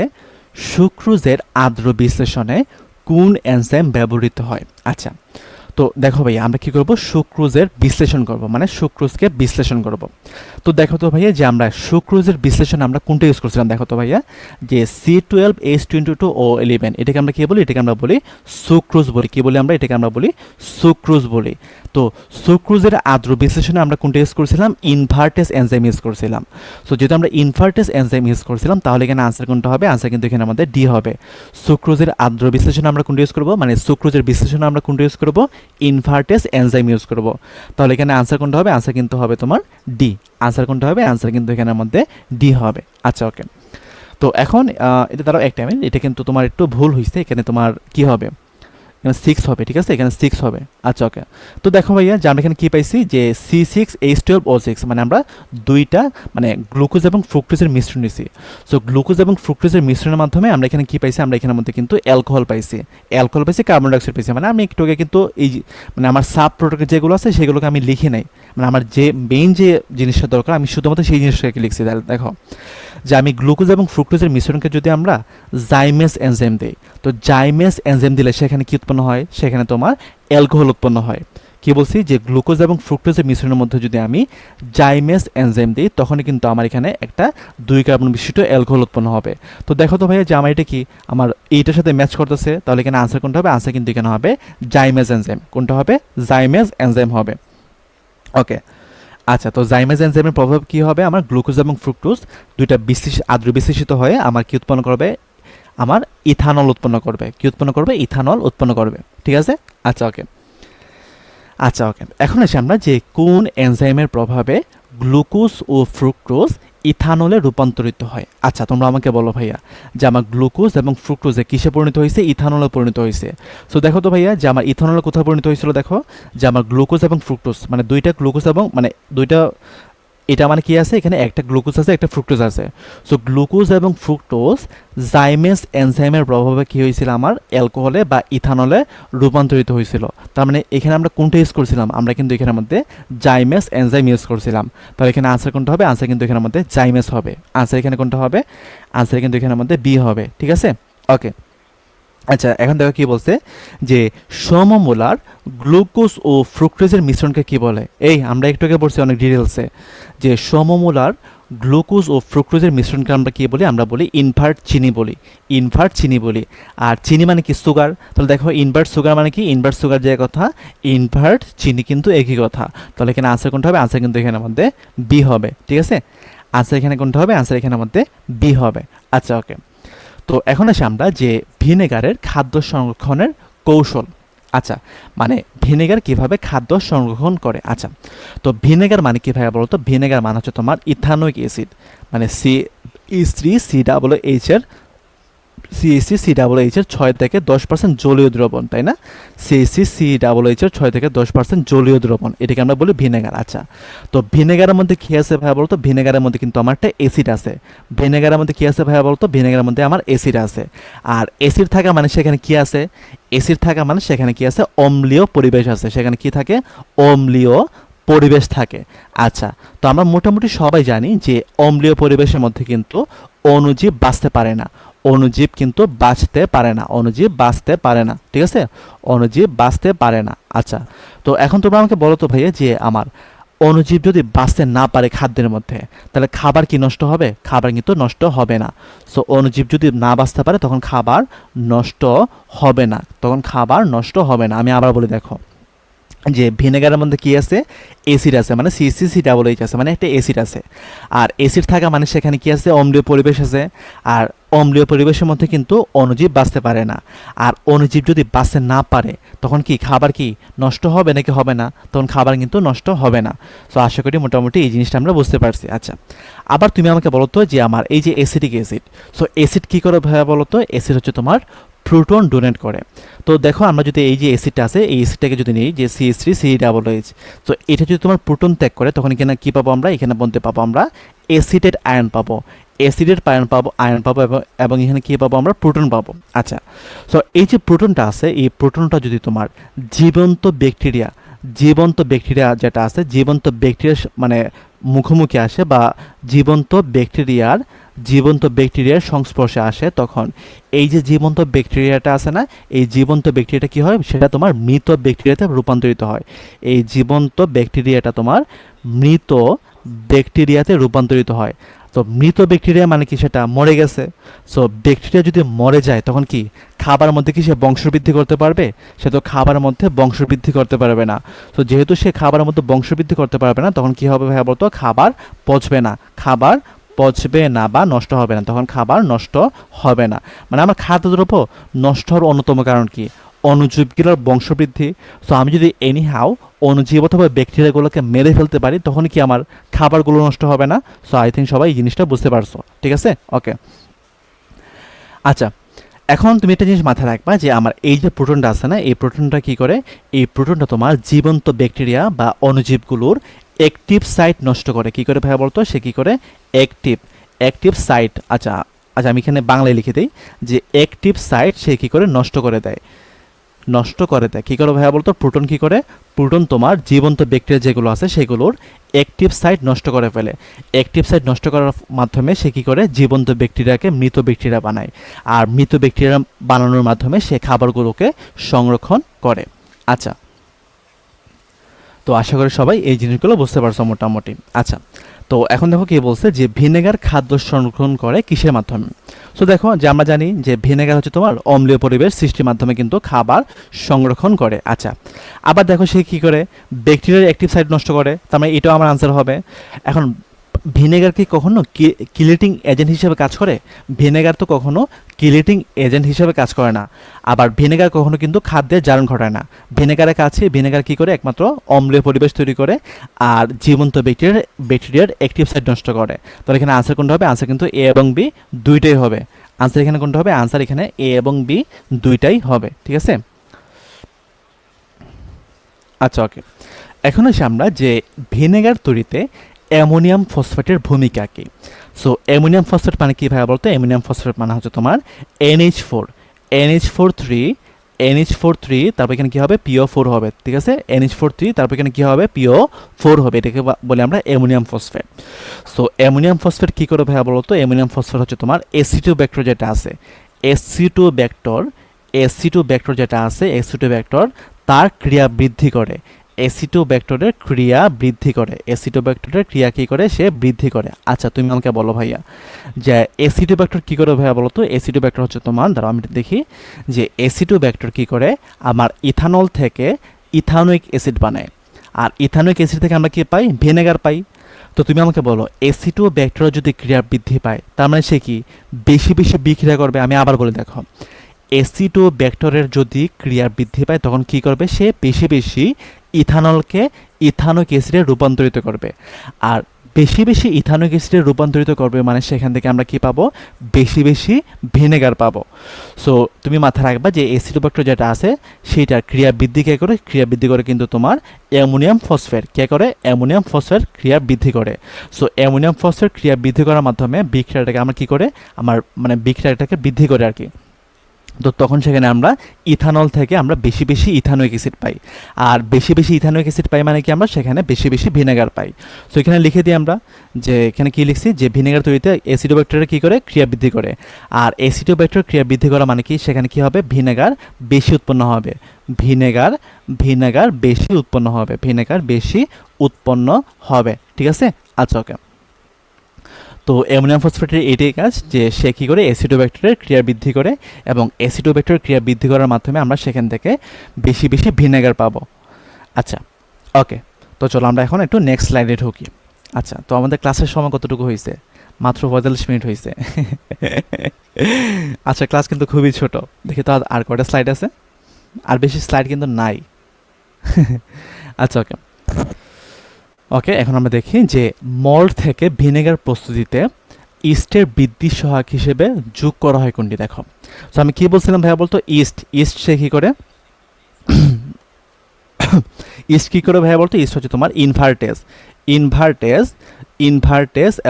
সুক্রোজের আর্দ্র বিশ্লেষণে কোন এনজাইম ব্যবহৃত হয়? আচ্ছা, তো দেখো ভাইয়া আমরা কি করব? সুক্রোজের বিশ্লেষণ করব, মানে সুক্রোজকে বিশ্লেষণ করব। তো দেখো তো ভাইয়া যে আমরা সুক্রোজের বিশ্লেষণ আমরা কোনটা ইউজ করছিলাম? দেখো তো ভাইয়া যে C12H22O11, এটাকে আমরা কি বলি? এটাকে আমরা বলি সুক্রোজ বলি। কি বলি আমরা? এটাকে আমরা বলি সুক্রোজ বলি। তো সুক্রোজের আর্দ্র বিশ্লেষণে আমরা কোনটা ইউজ করছিলাম? ইনভার্টেস এনজাইম ইউজ করছিলাম। সো যেহেতু আমরা ইনভার্টেস এনজাইম ইউজ করছিলাম, তাহলে এখানে আনসার কোনটা হবে? আনসার কিন্তু এখানে আমাদের ডি হবে। সুক্রোজের আর্দ্র বিশ্লেষণে আমরা কোনটা ইউজ করব? মানে সুক্রোজের বিশ্লেষণে আমরা কোনটা ইউজ করব? ইনভার্টেস এনজাইম ইউজ করব। তাহলে এখানে আনসার কোনটা হবে? আনসার কিন্তু হবে তোমার ডি। আনসার কোনটা হবে? আনসার কিন্তু এখানের মধ্যে ডি হবে। আচ্ছা ওকে, তো এখন এটা তারও একটা মিনিট, এটা কিন্তু তোমার একটু ভুল হয়েছে। এখানে তোমার কি হবে? এখানে 6 হবে, ঠিক আছে? এখানে 6 হবে। আচ্ছা ওকে, তো দেখো ভাইয়া যে আমরা এখানে কী পাইছি যে C6H12O6, মানে আমরা দুইটা মানে গ্লুকোজ এবং ফ্রুক্টোজের মিশ্রণ নিছি। সো গ্লুকোজ এবং ফ্রুক্টোজের মিশ্রণের মাধ্যমে আমরা এখানে কী পাইছি? আমরা এখানের মধ্যে কিন্তু অ্যালকোহল পাইছি, কার্বন ডাইঅক্সাইড পাইছি। মানে আমি একটু আগে কিন্তু এই মানে আমার সাব প্রোডাক্ট যেগুলো আছে সেগুলোকে আমি লিখি নাই, মানে আমার যে মেইন যে জিনিসটা দরকার আমি শুধুমাত্র সেই জিনিসটাকে লিখছি। তাহলে দেখো যে আমি গ্লুকোজ এবং ফ্রুক্টোজের মিশ্রণকে যদি আমরা জাইমেস এনজাইম দিই, তো জাইমেস এনজাইম দিলে সেখানে কি উৎপন্ন হয়? সেখানে তোমার অ্যালকোহল উৎপন্ন হয়। কি বলছি? যে গ্লুকোজ এবং ফ্রুক্টোজের মিশ্রণের মধ্যে যদি আমি জাইমেস এনজাইম দিই, তখনই কিন্তু আমার এখানে একটা 2 কার্বন বিশিষ্ট অ্যালকোহল উৎপন্ন হবে। তো দেখো তো ভাইয়া যে আমার এটা কি আমার এইটার সাথে ম্যাচ করতেছে, তাহলে এখানে আনসার কোনটা হবে? আনসার কিন্তু এখানে হবে জাইমেস এনজাইম। কোনটা হবে? জাইমেস এনজাইম হবে, ওকে। আচ্ছা, তো জাইমেস এনজাইমের প্রভাব কি হবে? আমার গ্লুকোজ এবং ফ্রুক্টোজ দুইটা আদ্র বিশ্লেষিত হয়ে আমার কি উৎপন্ন করবে? আমার ইথানল উৎপন্ন করবে। কি উৎপন্ন করবে? ইথানল উৎপন্ন করবে, ঠিক আছে? আচ্ছা ওকে, আচ্ছা ওকে, এখন এসে আমরা যে কোন এনজাইমের প্রভাবে গ্লুকোজ ও ফ্রুক্টোজ ইথানলে রূপান্তরিত হয়। আচ্ছা তোমরা আমাকে বলো ভাইয়া যে আমার গ্লুকোজ এবং ফ্রুক্টোজে কিসে পরিণত হয়েছে? ইথানলে পরিণত হয়েছে। সো দেখো তো ভাইয়া যে আমার ইথানলে কোথায় পরিণত হয়েছিল? দেখো যে আমার গ্লুকোজ এবং ফ্রুক্টোজ মানে দুইটা গ্লুকোজ এবং মানে দুইটা, এটা মানে কি আছে? এখানে একটা গ্লুকোজ আছে, একটা ফ্রুক্টোজ আছে। সো গ্লুকোজ এবং ফ্রুক্টোজ জাইমেস এনজাইমের প্রভাবে কি হয়েছিল? আমার অ্যালকোহলে বা ইথানলে রূপান্তরিত হয়েছিল। তার মানে এখানে আমরা কোনটা ইউজ করছিলাম? আমরা কিন্তু এখানের মধ্যে জাইমেস এনজাইম ইউজ করছিলাম। তাহলে এখানে আনসার কোনটা হবে? আনসার কিন্তু এখানের মধ্যে জাইমেস হবে। আনসার এখানে কোনটা হবে? আনসার কিন্তু এখানের মধ্যে বি হবে, ঠিক আছে? ওকে, আচ্ছা এখন দেখো কি বলছে যে সমমোলার গ্লুকোজ ও ফ্রুক্টোজের মিশ্রণকে কি বলে? এই আমরা একটু আগে পড়ছি অনেক ডিটেলসে যে সমমোলার গ্লুকোজ ও ফ্রুক্টোজের মিশ্রণকে আমরা কি বলি? আমরা বলি ইনভার্ট চিনি বলি। ইনভার্ট চিনি বলি। আর চিনি মানে কি? সুগার। তাহলে দেখো ইনভার্ট সুগার মানে কি? ইনভার্ট সুগার যে কথা, ইনভার্ট চিনি কিন্তু একই কথা। তাহলে এখানে আনসার কোনটা হবে? আনসার কিন্তু এখানের মধ্যে বি হবে, ঠিক আছে? আনসার এখানে কোনটা হবে? আনসার এখানের মধ্যে বি হবে। আচ্ছা ওকে, তো এখন আসি আমরা যে ভিনেগারের খাদ্য সংরক্ষণের কৌশল। আচ্ছা, মানে ভিনেগার কিভাবে খাদ্য সংরক্ষণ করে। আচ্ছা, তো ভিনেগার মানে কি ভাইয়া বলো তো? ভিনেগার মানে হচ্ছে তোমার ইথানোইক অ্যাসিড, মানে CH3COOH এর CH3COOH এর 6 থেকে 10% জলীয় দ্রবণ, তাই না? CH3COOH এর 6 থেকে 10% জলীয় দ্রবণ, এটাকে আমরা বলি ভিনেগার। আচ্ছা, তো ভিনেগারের মধ্যে কি আছে ভাইয়া বলতো? ভিনেগারের মধ্যে কিন্তু আমার একটা অ্যাসিড আছে। ভিনেগারের মধ্যে কি আছে ভাইয়া বলতো? ভিনেগারের মধ্যে আমার অ্যাসিড আছে। আর অ্যাসিড থাকা মানে সেখানে কি আছে? অ্যাসিড থাকা মানে সেখানে কি আছে? অম্লীয় পরিবেশ আছে। সেখানে কি থাকে? অম্লীয় পরিবেশ থাকে। আচ্ছা, তো আমরা মোটামুটি সবাই জানি যে অম্লীয় পরিবেশের মধ্যে কিন্তু অণুজীব বাঁচতে পারে না। অণুজীব কিন্তু বাঁচতে পারে না, অণুজীব বাঁচতে পারে না, ঠিক আছে, অণুজীব বাঁচতে পারে না। আচ্ছা, তো এখন তোমরা আমাকে বলো তো ভাইয়া যে আমার অণুজীব যদি বাঁচতে না পারে খাদ্যের মধ্যে, তাহলে খাবার কি নষ্ট হবে? খাবার কিন্তু নষ্ট হবে না। সো অণুজীব যদি না বাঁচতে পারে তখন খাবার নষ্ট হবে না, তখন খাবার নষ্ট হবে না। আমি আবার বলে দেখো যে ভিনেগারের মধ্যে কি আছে? অ্যাসিড আছে, মানে CC≡CH আছে, মানে একটা অ্যাসিড আছে। আর অ্যাসিড থাকা মানে সেখানে কি আছে? অম্লীয় পরিবেশ আছে। আর অম্লীয় পরিবেশের মধ্যে কিন্তু অণুজীব বাঁচতে পারে না। আর অণুজীব যদি বাঁচতে না পারে তখন কি খাবার কি নষ্ট হবে নাকি হবে না? তখন খাবার কিন্তু নষ্ট হবে না। সো আশা করি মোটামুটি এই জিনিসটা আমরা বুঝতে পারছি। আচ্ছা, আবার তুমি আমাকে বলো তো যে আমার এই যে অ্যাসিডিক অ্যাসিড, সো অ্যাসিড কী করে ভাইয়া বলো তো? অ্যাসিড হচ্ছে তোমার প্রোটন ডোনেট করে। তো দেখো আমরা যদি এই যে অ্যাসিডটা আছে এই অ্যাসিডটাকে যদি নিই যে CH3CH, তো এটা যদি তোমার প্রোটন ত্যাগ করে তখন এখানে কী পাবো আমরা? এখানে বলতে পাবো আমরা অ্যাসিডেড আয়ন পাবো, অ্যাসিডেড আয়ন পাবো এবং এখানে কী পাবো আমরা? প্রোটন পাবো। আচ্ছা, সো এই যে প্রোটনটা আছে এই প্রোটনটা যদি তোমার জীবন্ত ব্যাকটেরিয়া যেটা আছে, জীবন্ত ব্যাকটেরিয়া মানে মুখোমুখি আসে বা জীবন্ত ব্যাকটেরিয়ার সংস্পর্শে আসে, তখন এই যে জীবন্ত ব্যাকটেরিয়াটা আছে না, এই জীবন্ত ব্যাকটেরিয়াটা কি হয়? সেটা তোমার মৃত ব্যাকটেরিয়াতে রূপান্তরিত হয়। এই জীবন্ত ব্যাকটেরিয়াটা তোমার মৃত ব্যাকটেরিয়াতে রূপান্তরিত হয়। তো মৃত ব্যাকটেরিয়া মানে কি? সেটা মরে গেছে। সো ব্যাকটেরিয়া যদি মরে যায় তখন কি খাবারের মধ্যে কি সে বংশবৃদ্ধি করতে পারবে? সে তো খাবারের মধ্যে বংশবৃদ্ধি করতে পারবে না। তো যেহেতু সে খাবারের মধ্যে বংশবৃদ্ধি করতে পারবে না তখন কি হবে ভাইয়া বলতো? খাবার পচবে না, খাবার পচবে না বা নষ্ট হবে না, তখন খাবার নষ্ট হবে না। মানে আমার খাদ্যদ্রব্য নষ্ট হওয়ার অন্যতম কারণ কি? অণুজীবগুলোর বংশবৃদ্ধি। সো আমি যদি এনিহাও অণুজীব অথবা ব্যাকটেরিয়াগুলোকে মেরে ফেলতে পারি তখন কি আমার খাবারগুলো নষ্ট হবে না? সো আই থিঙ্ক সবাই এই জিনিসটা বুঝতে পারছো, ঠিক আছে? ওকে, আচ্ছা, এখন তুমি একটা জিনিস মাথায় রাখবা যে আমার এই যে প্রোটনটা আছে না, এই প্রোটনটা কি করে? এই প্রোটনটা তোমার জীবন্ত ব্যাকটেরিয়া বা অণুজীবগুলোর অ্যাক্টিভ সাইট নষ্ট করে। কি করে ভাইয়া বলতো? সে কি করে? Active site. আচ্ছা আচ্ছা, আমি এখানে বাংলায় লিখে দিই যে অ্যাক্টিভ সাইট সে কি করে? নষ্ট করে দেয়। কী করে ভাইয়া বলতো? প্রোটন কী করে? প্রোটন তোমার জীবন্ত ব্যাকটেরিয়া যেগুলো আছে সেগুলোর অ্যাক্টিভ সাইট নষ্ট করে ফেলে। অ্যাক্টিভ সাইট নষ্ট করার মাধ্যমে সে কী করে? জীবন্ত ব্যাকটেরিয়াকে মৃত ব্যাকটেরিয়া বানায়। আর মৃত ব্যাকটেরিয়া বানানোর মাধ্যমে সে খাবারগুলোকে সংরক্ষণ করে। আচ্ছা, তো আশা করি সবাই এই জিনিসগুলো বুঝতে পারছো মোটামুটি। আচ্ছা, তো এখন দেখো কি বলছে যে ভিনেগার খাদ্য সংরক্ষণ করে কিসের মাধ্যমে? সো দেখো যে আমরা জানি যে ভিনেগার হচ্ছে তোমার অম্লীয় পরিবেশ সৃষ্টির মাধ্যমে কিন্তু খাবার সংরক্ষণ করে। আচ্ছা, আবার দেখো সে কী করে? ব্যাকটেরিয়ার অ্যাক্টিভ সাইট নষ্ট করে, তার মানে এটাও আমার আনসার হবে। এখন ভিনেগার কি কখনো কিলেটিং এজেন্ট হিসেবে কাজ করে? ভিনেগার তো কখনো কিলেটিং এজেন্ট হিসেবে কাজ করে না। আবার ভিনেগার কখনো কিন্তু খাদ্যের জারণ ঘটায় না। ভিনেগারের কাছে ভিনেগার কি করে? একমাত্র অম্লীয় পরিবেশ তৈরি করে আর জীবন্ত ব্যাকটেরিয়ার অ্যাক্টিভ সাইট নষ্ট করে। তাহলে এখানে আনসার কোনটা হবে? আনসার কিন্তু এ এবং বি দুইটাই হবে। আনসার এখানে কোনটা হবে? আনসার এখানে এ এবং বি দুইটাই হবে, ঠিক আছে? আচ্ছা, ওকে, এখন আসি আমরা যে ভিনেগার তৈরিতে অ্যামোনিয়াম ফসফেটের ভূমিকা কী। সো অ্যামোনিয়াম ফসফেট মানে কী ভাইয়া বলতো? অ্যামোনিয়াম ফসফেট মানে হচ্ছে তোমার NH4 তারপর এখানে কী হবে? PO4 হবে, ঠিক আছে? NH4 তারপর এখানে কী হবে? PO4 হবে। এটাকে বলে আমরা ammonium phosphate. So ammonium phosphate কী করে ভাইয়া বলতো? অ্যামোনিয়াম ফসফেট হচ্ছে তোমার অ্যাসিটোব্যাক্টর যেটা আছে, অ্যাসিটোব্যাক্টর যেটা আছে, অ্যাসিটোব্যাক্টর তার ক্রিয়া বৃদ্ধি করে। অ্যাসিটোব্যাক্টরের ক্রিয়া কী করে? সে বৃদ্ধি করে। আচ্ছা, তুমি আমাকে বলো ভাইয়া যে অ্যাসিটোব্যাক্টর কী করে ভাইয়া বলো তো? অ্যাসিটোব্যাক্টর হচ্ছে তোমার, দাঁড়াও আমি দেখি যে অ্যাসিটোব্যাক্টর কী করে? আমার ইথানল থেকে ইথানোয়িক অ্যাসিড বানায়। আর ইথানোয়িক অ্যাসিড থেকে আমরা কী পাই? ভিনেগার পাই। তো তুমি আমাকে বলো অ্যাসিটোব্যাক্টর যদি ক্রিয়া বৃদ্ধি পায় তার মানে সে কি বেশি বেশি বিক্রিয়া করবে? আমি আবার বলে দেখো, অ্যাসিটোব্যাক্টরের যদি ক্রিয়া বৃদ্ধি পায় তখন কি করবে? সে বেশি বেশি ইথানলকে ইথানোয়িক অ্যাসিডে রূপান্তরিত করবে। আর বেশি বেশি ইথানোয়িক অ্যাসিডে রূপান্তরিত করবে মানে সেখান থেকে আমরা কি পাবো? বেশি বেশি ভিনেগার পাবো। সো তুমি মাথায় রাখবা যে অ্যাসিটোব্যাক্টর যেটা আছে সেইটার ক্রিয়া বৃদ্ধি কে করে? ক্রিয়া বৃদ্ধি করে কিন্তু তোমার অ্যামোনিয়াম ফসফেট কে করে? অ্যামোনিয়াম ফসফেট ক্রিয়া বৃদ্ধি করে। সো অ্যামোনিয়াম ফসফেট ক্রিয়া বৃদ্ধি করার মাধ্যমে বিক্রিয়াটাকে আমরা কি করে? আমার মানে বিক্রিয়াটাকে বৃদ্ধি করে আর কি। তো তখন সেখানে আমরা ইথানল থেকে আমরা বেশি বেশি ইথানোয়িক অ্যাসিড পাই। আর বেশি বেশি ইথানোয়িক অ্যাসিড পাই মানে কি আমরা সেখানে বেশি বেশি ভিনেগার পাই। সো এখানে লিখে দিই আমরা যে এখানে কি লিখছি যে ভিনেগার তৈরিতে অ্যাসিডোব্যাক্টেরিয়া কী করে ক্রিয়া বৃদ্ধি করে। আর অ্যাসিডোব্যাক্টেরিয়া ক্রিয়া বৃদ্ধি করা মানে কি সেখানে কি হবে ভিনেগার বেশি উৎপন্ন হবে। ভিনেগার ভিনেগার বেশি উৎপন্ন হবে, ভিনেগার বেশি উৎপন্ন হবে। ঠিক আছে, আচ্ছা ওকে। তো অ্যামোনিয়াম ফসফেটের এটাই কাজ যে সে কী করে অ্যাসিডোব্যাক্টেরিয়ার ক্রিয়া বৃদ্ধি করে এবং অ্যাসিডোব্যাক্টেরিয়ার ক্রিয়া বৃদ্ধি করার মাধ্যমে আমরা সেখান থেকে বেশি বেশি ভিনেগার পাবো। আচ্ছা ওকে, তো চলো আমরা এখন একটু নেক্সট স্লাইডে ঢুকি। আচ্ছা, তো আমাদের ক্লাসের সময় কতটুকু হয়েছে? মাত্র 45 মিনিট হয়েছে। আচ্ছা, ক্লাস কিন্তু খুবই ছোট। দেখি তো আর কয়টা স্লাইড আছে? আর বেশি স্লাইড কিন্তু নাই। আচ্ছা ওকে ওকে, এখন আমরা দেখি যে মল্ট থেকে ভিনেগার প্রস্তুতিতে ইস্টের বৃদ্ধি সহায়ক হিসেবে যোগ করা হয় কোনটি? দেখো, তো আমি কি বলছিলাম ভাইয়া বলতো, ইস্ট সে কী করে ইস্ট কী করে ভাইয়া বলতো? ইস্ট হচ্ছে তোমার ইনভার্টেজ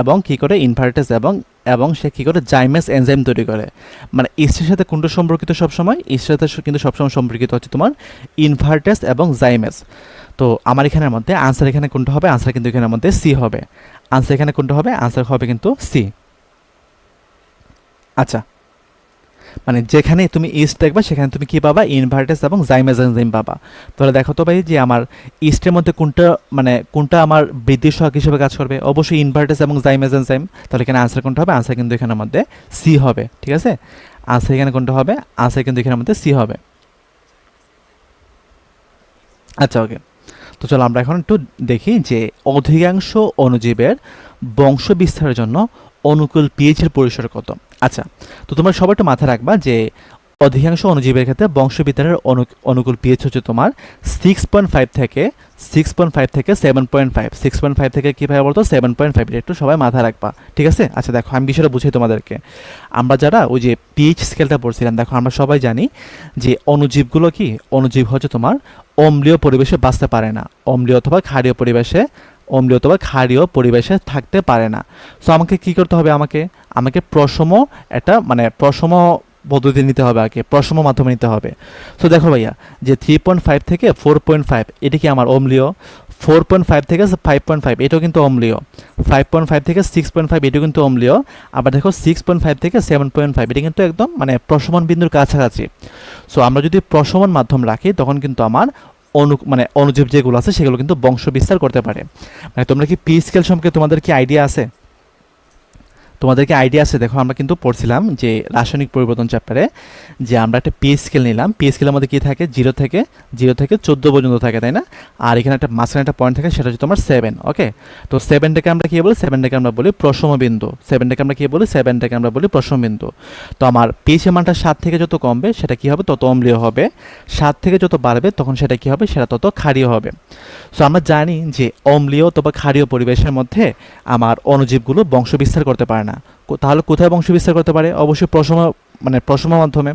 এবং কী করে ইনভার্টেজ এবং সে কী করে জাইমেস এনজাইম তৈরি করে। মানে ইস্টের সাথে কোনটা সম্পর্কিত সবসময়? ইস্টের সাথে কিন্তু সবসময় সম্পর্কিত হচ্ছে তোমার ইনভার্টেজ এবং জাইমেস। তো আমার এখানের মধ্যে আনসার এখানে কোনটা হবে? আনসার কিন্তু এখানের মধ্যে সি হবে। আনসার এখানে কোনটা হবে? আনসার হবে কিন্তু সি। আচ্ছা, মানে যেখানে তুমি ইস্ট দেখবা সেখানে তুমি কি পাবা? ইনভার্টেজ এবং জাইমেস এনজাইম পাবা। তাহলে দেখো তো ভাই যে আমার ইস্টের মধ্যে কোনটা আমার বৃদ্ধির সহায়ক হিসেবে কাজ করবে? অবশ্যই ইনভার্টেজ এবং জাইমেস এনজাইম। তাহলে এখানে আনসার কোনটা হবে? আনসার কিন্তু এখানের মধ্যে সি হবে। ঠিক আছে, আনসার এখানে কোনটা হবে? আনসার কিন্তু এখানের মধ্যে সি হবে। আচ্ছা ওকে, তো চলো আমরা এখন একটু দেখি যে অধিকাংশ অণুজীবের বংশ বিস্তারের জন্য অনুকূল পিএইচের পরিসর কত। আচ্ছা, তো তোমরা সবাই একটু মাথায় রাখবা যে অধিকাংশ অণুজীবের ক্ষেত্রে বংশবিস্তারের অনুকূল পিএইচ হচ্ছে তোমার 6.5 থেকে 7.5। 6.5 থেকে কীভাবে বলতো? 7.5। এটা একটু সবাই মাথায় রাখবা, ঠিক আছে? আচ্ছা দেখো, আমি বিষয়টা বুঝাই তোমাদেরকে। আমরা যারা ওই যে পিএইচ স্কেলটা পড়ছিলাম, দেখো আমরা সবাই জানি যে অণুজীবগুলো কি, অণুজীব হচ্ছে তোমার অম্লীয় পরিবেশে বাঁচতে পারে না, অম্লীয় অথবা ক্ষারীয় পরিবেশে থাকতে পারে না। সো আমাকে কি করতে হবে? আমাকে প্রশম প্রশম পদ্ধতি নিতে হবে, আগে প্রশম মাধ্যমে নিতে হবে। সো দেখো ভাইয়া যে 3.5 থেকে 4.5 এটা কি আমার অম্লীয়, 4.5 থেকে 5.5 এটাও কিন্তু অম্লীয়, 5.5 থেকে 6.5 এটাও কিন্তু অম্লীয়, আবার দেখো 6.5 থেকে 7.5 এটা কিন্তু একদম প্রশমন বিন্দুর কাছাকাছি। সো আমরা যদি প্রশমন মাধ্যম রাখি তখন কিন্তু আমার অণুজীব যেগুলো আছে সেগুলো কিন্তু বংশ বিস্তার করতে পারে। তোমরা কি পি স্কেল সম্পর্কে তোমাদের কি আইডিয়া আছে? দেখো আমরা কিন্তু পড়ছিলাম যে রাসায়নিক পরিবর্তন চ্যাপ্টারে যে আমরা একটা পি স্কেল নিলাম। পি স্কেলের মধ্যে কি থাকে? 0 থেকে 14 পর্যন্ত থাকে, তাই না? আর এখানে একটা মাঝখানে একটা পয়েন্ট থাকে, সেটা হচ্ছে তোমার 7। ওকে, তো 7টাকে আমরা কি বলি? 7টাকে আমরা বলি প্রশম বিন্দু। 7টাকে আমরা বলি প্রশম বিন্দু। তো আমার পিএইচ এর মানটা 7 থেকে যত কমবে সেটা কি হবে? তত অম্লীয় হবে। 7 থেকে যত বাড়বে তখন সেটা কি হবে? সেটা তত ক্ষারীয় হবে। সো আমরা জানি যে অম্লীয় অথবা ক্ষারীয় পরিবেশের মধ্যে আমার অণুজীবগুলো বংশ বিস্তার করতে পারে না। তাহলে কোথায় বংশ বিস্তার করতে পারে? অবশ্যই প্রশম মাধ্যমে।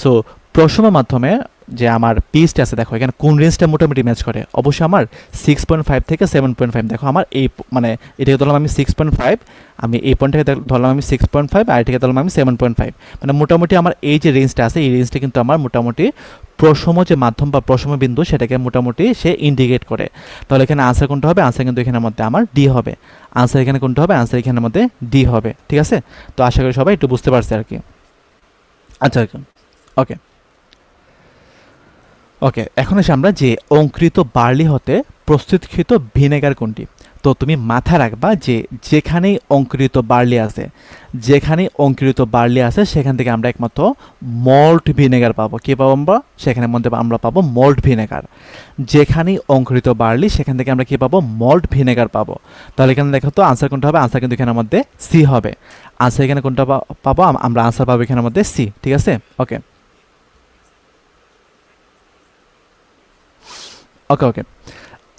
সো প্রশম মাধ্যমে যে আমার পিএইচটা আছে, দেখো এখানে কোন রেঞ্জটা মোটামুটি ম্যাচ করে? অবশ্যই আমার 6.5 থেকে 7.5। দেখো আমার এই এটাকে ধরলাম আমি 6.5, আমি এই পয়েন্টটাকে ধরলাম আমি 6.5, আর এটাকে ধরলাম আমি 7.5। মোটামুটি আমার এই যে রেঞ্জটা আছে, এই রেঞ্জটা কিন্তু আমার মোটামুটি প্রশম যে মাধ্যম বা প্রশম বিন্দু সেটাকে মোটামুটি সে ইন্ডিকেট করে। তাহলে এখানে আনসার কোনটা হবে? আনসার কিন্তু এখানের মধ্যে আমার ডি হবে। আনসার এখানে কোনটা হবে? আনসার এখানের মধ্যে ডি হবে। ঠিক আছে, তো আশা করি সবাই একটু বুঝতে পারছে আর কি। আচ্ছা ওকে ওকে, এখন এসে আমরা যে অঙ্কুরিত বার্লি হতে প্রস্তুতকৃত ভিনেগার কোনটি? তো তুমি মাথায় রাখবা যে যেখানেই অঙ্কুরিত বার্লি আছে সেখান থেকে আমরা একমাত্র মল্ট ভিনেগার পাবো। কী পাবো আমরা? সেখানের মধ্যে আমরা পাবো মল্ট ভিনেগার। যেখানেই অঙ্কুরিত বার্লি সেখান থেকে আমরা কী পাবো? মল্ট ভিনেগার পাবো। তাহলে এখানে দেখো তো আনসার কোনটা হবে? আনসার কিন্তু এখানের মধ্যে সি হবে। আনসার এখানে কোনটা পাবো? আমরা আনসার পাবো এখানের মধ্যে সি। ঠিক আছে, ওকে ওকে।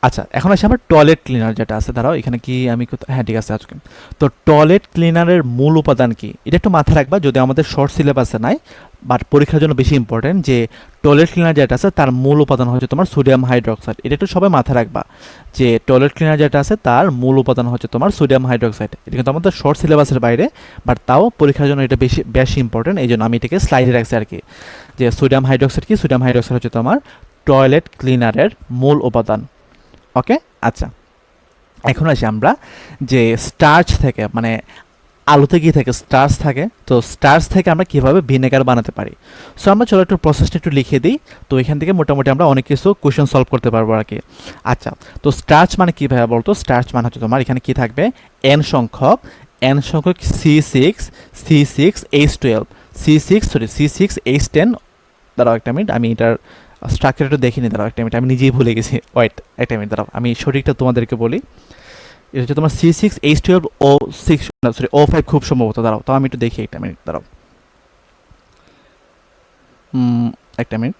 আচ্ছা, এখন আসি আমার টয়লেট ক্লিনার যেটা আছে, দাঁড়াও এখানে কি আমি হ্যাঁ ঠিক আছে আজকে। তো টয়লেট ক্লিনারের মূল উপাদান কি এটা একটু মাথায় রাখবা, যদি আমাদের শর্ট সিলেবাসে নাই বাট পরীক্ষার জন্য বেশি ইম্পর্টেন্ট, যে টয়লেট ক্লিনার যেটা আছে তার মূল উপাদান হচ্ছে তোমার সোডিয়াম হাইড্রোক্সাইড। এটা একটু সবাই মাথায় রাখবা যে টয়লেট ক্লিনার যেটা আছে তার মূল উপাদান হচ্ছে তোমার সোডিয়াম হাইড্রোক্সাইড। এটা কিন্তু আমাদের শর্ট সিলেবাসের বাইরে, বাট তাও পরীক্ষার জন্য এটা বেশি বেশি ইম্পর্টেন্ট, এই জন্য আমি এটাকে স্লাইডে রাখছি আর কি। যে সোডিয়াম হাইড্রোক্সাইড কি, সোডিয়াম হাইড্রোক্সাইড হচ্ছে তোমার টয়লেট ক্লিনারের মূল উপাদান। ওকে, আচ্ছা এখন আসি আমরা যে স্টার্চ থেকে, মানে আলুতে কি থাকে, স্টার্চ থাকে, তো স্টার্চ থেকে আমরা কিভাবে ভিনেগার বানাতে পারি। সো আমরা চলো একটু প্রসেসটা একটু লিখে দিই, তো এখান থেকে মোটামুটি আমরা অনেক কিছু কোয়েশ্চেন সলভ করতে পারবো আর কি। আচ্ছা, তো স্টার্চ মানে কীভাবে বলতো, স্টার্চ মানে হচ্ছে তোমার এখানে কি থাকবে, এন সংখ্যক C6H12 C6H10, দাঁড়াও একটা মিনিট, আমি এটার স্ট্রাকচারটা দেখিনি, দাঁড়াও একটা মিনিট, আমি নিজেই ভুলে গেছি, ওয়েট একটা মিনিট দাঁড়াও, আমি সঠিকটা তোমাদেরকে বলি। এটা হচ্ছে তোমার C6H12O6 O5 খুব সম্ভবত, দাঁড়াও তাও আমি একটু দেখি, একটা মিনিট দাঁড়াও, একটা মিনিট।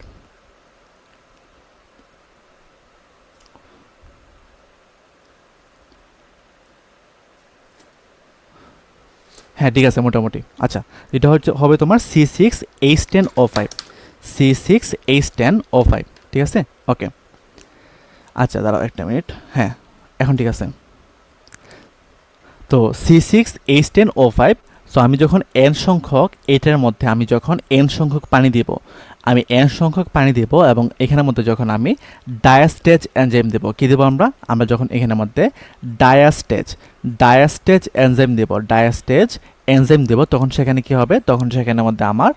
হ্যাঁ ঠিক আছে মোটামুটি। আচ্ছা, এটা হচ্ছে হবে তোমার C6H10O5, C6H10O5, ঠিক আছে ওকে। আচ্ছা দাঁড়াও একটা মিনিট, হ্যাঁ এখন ঠিক আছে। তো C6H10O5, সো আমি যখন n সংখ্যক এটার মধ্যে আমি যখন n সংখ্যক পানি দিব, আমি n সংখ্যক পানি দেব এবং এখানের মধ্যে যখন আমি ডায়াস্টেজ এনজাইম দেব, কী দেবো আমরা যখন এখানের মধ্যে ডায়াস্টেজ এনজাইম দেব, ডায়াস্টেজ এনজাইম দেব, তখন সেখানে কি হবে, তখন সেখানের মধ্যে আমার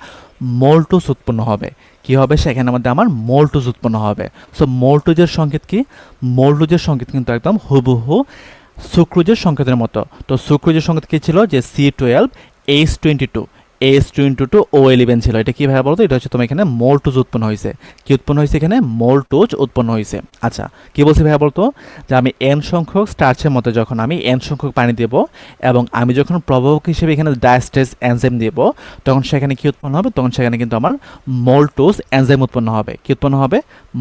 মোল্টোজ উৎপন্ন হবে। কি হবে, সেখানের মধ্যে আমার মোল্টোজ উৎপন্ন হবে। সো মোল্টোজের সংকেত কি, মোল্টোজের সংকেত কিন্তু একদম হুবহু সুক্রোজের সংকেতের মতো। তো সুক্রোজের সংকেত কী ছিল, যে C12H22O11 ছিল। এটা কীভাবে বলতো, এটা হচ্ছে তোমার এখানে মোল্টোজ উৎপন্ন হয়েছে। কি উৎপন্ন হয়েছে, এখানে মোল্টোজ উৎপন্ন হয়েছে। আচ্ছা কি বলছি ভাইয়া বলতো, যে আমি n সংখ্যক স্টার্চের মধ্যে যখন আমি n সংখ্যক পানি দেব এবং আমি যখন প্রভাবক হিসেবে এখানে ডায়াস্টেজ এনজাইম দেব, তখন সেখানে কি উৎপন্ন হবে, তখন সেখানে কিন্তু আমার মোল্টোজ এনজাইম উৎপন্ন হবে। কি উৎপন্ন হবে,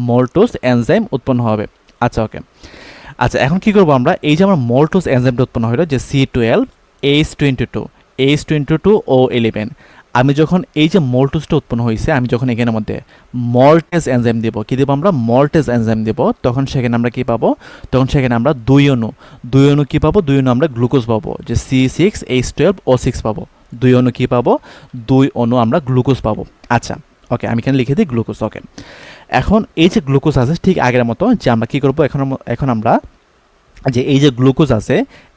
মোল্টোজ এনজাইম উৎপন্ন হবে। আচ্ছা ওকে, আচ্ছা এখন কি করবো আমরা, এই যে আমার মোল্টোজ এনজাইমটা উৎপন্ন হলো যে C12H22O11, আমি যখন এই যে মোল্টোজটা উৎপন্ন হয়েছে, আমি যখন এখানের মধ্যে মল্টেজ এনজাইম দেবো, কী দেবো আমরা, মল্টেজ এনজাইম দেবো, তখন সেখানে আমরা কী পাবো, তখন সেখানে আমরা দুই অণু কী পাবো, দুই অণু আমরা গ্লুকোজ পাবো, যে C6H12O6 পাবো, দুই অণু কী পাবো, দুই অণু আমরা গ্লুকোজ পাবো। আচ্ছা ওকে, আমি এখানে লিখে দিই গ্লুকোজ। ওকে, এখন এই যে গ্লুকোজ আছে ঠিক আগের মতো, যে আমরা কী করবো, এখন আমরা যে এই যে গ্লুকোজ আছে,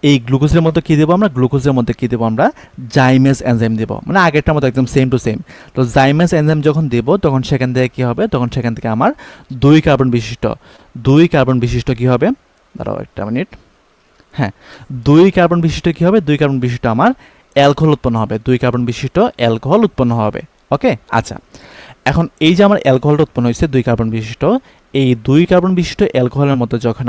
এই গ্লুকোজের মধ্যে কী দেবো আমরা, গ্লুকোজের মধ্যে কী দেবো আমরা, জাইমেজ এনজাইম দেবো, মানে আগেরটার মতো একদম সেম টু সেম। তো জাইমেজ এনজাইম যখন দেবো, তখন সেখান থেকে কী হবে, তখন সেখান থেকে আমার দুই কার্বন বিশিষ্ট কী হবে, দাঁড়াও একটা মিনিট, হ্যাঁ দুই কার্বন বিশিষ্ট কী হবে, দুই কার্বন বিশিষ্ট আমার অ্যালকোহল উৎপন্ন হবে, দুই কার্বন বিশিষ্ট অ্যালকোহল উৎপন্ন হবে। ওকে আচ্ছা, এখন এই যে আমার অ্যালকোহলটা উৎপন্ন হয়েছে দুই কার্বন বিশিষ্ট, এই দুই কার্বন বিশিষ্ট অ্যালকোহলের মধ্যে যখন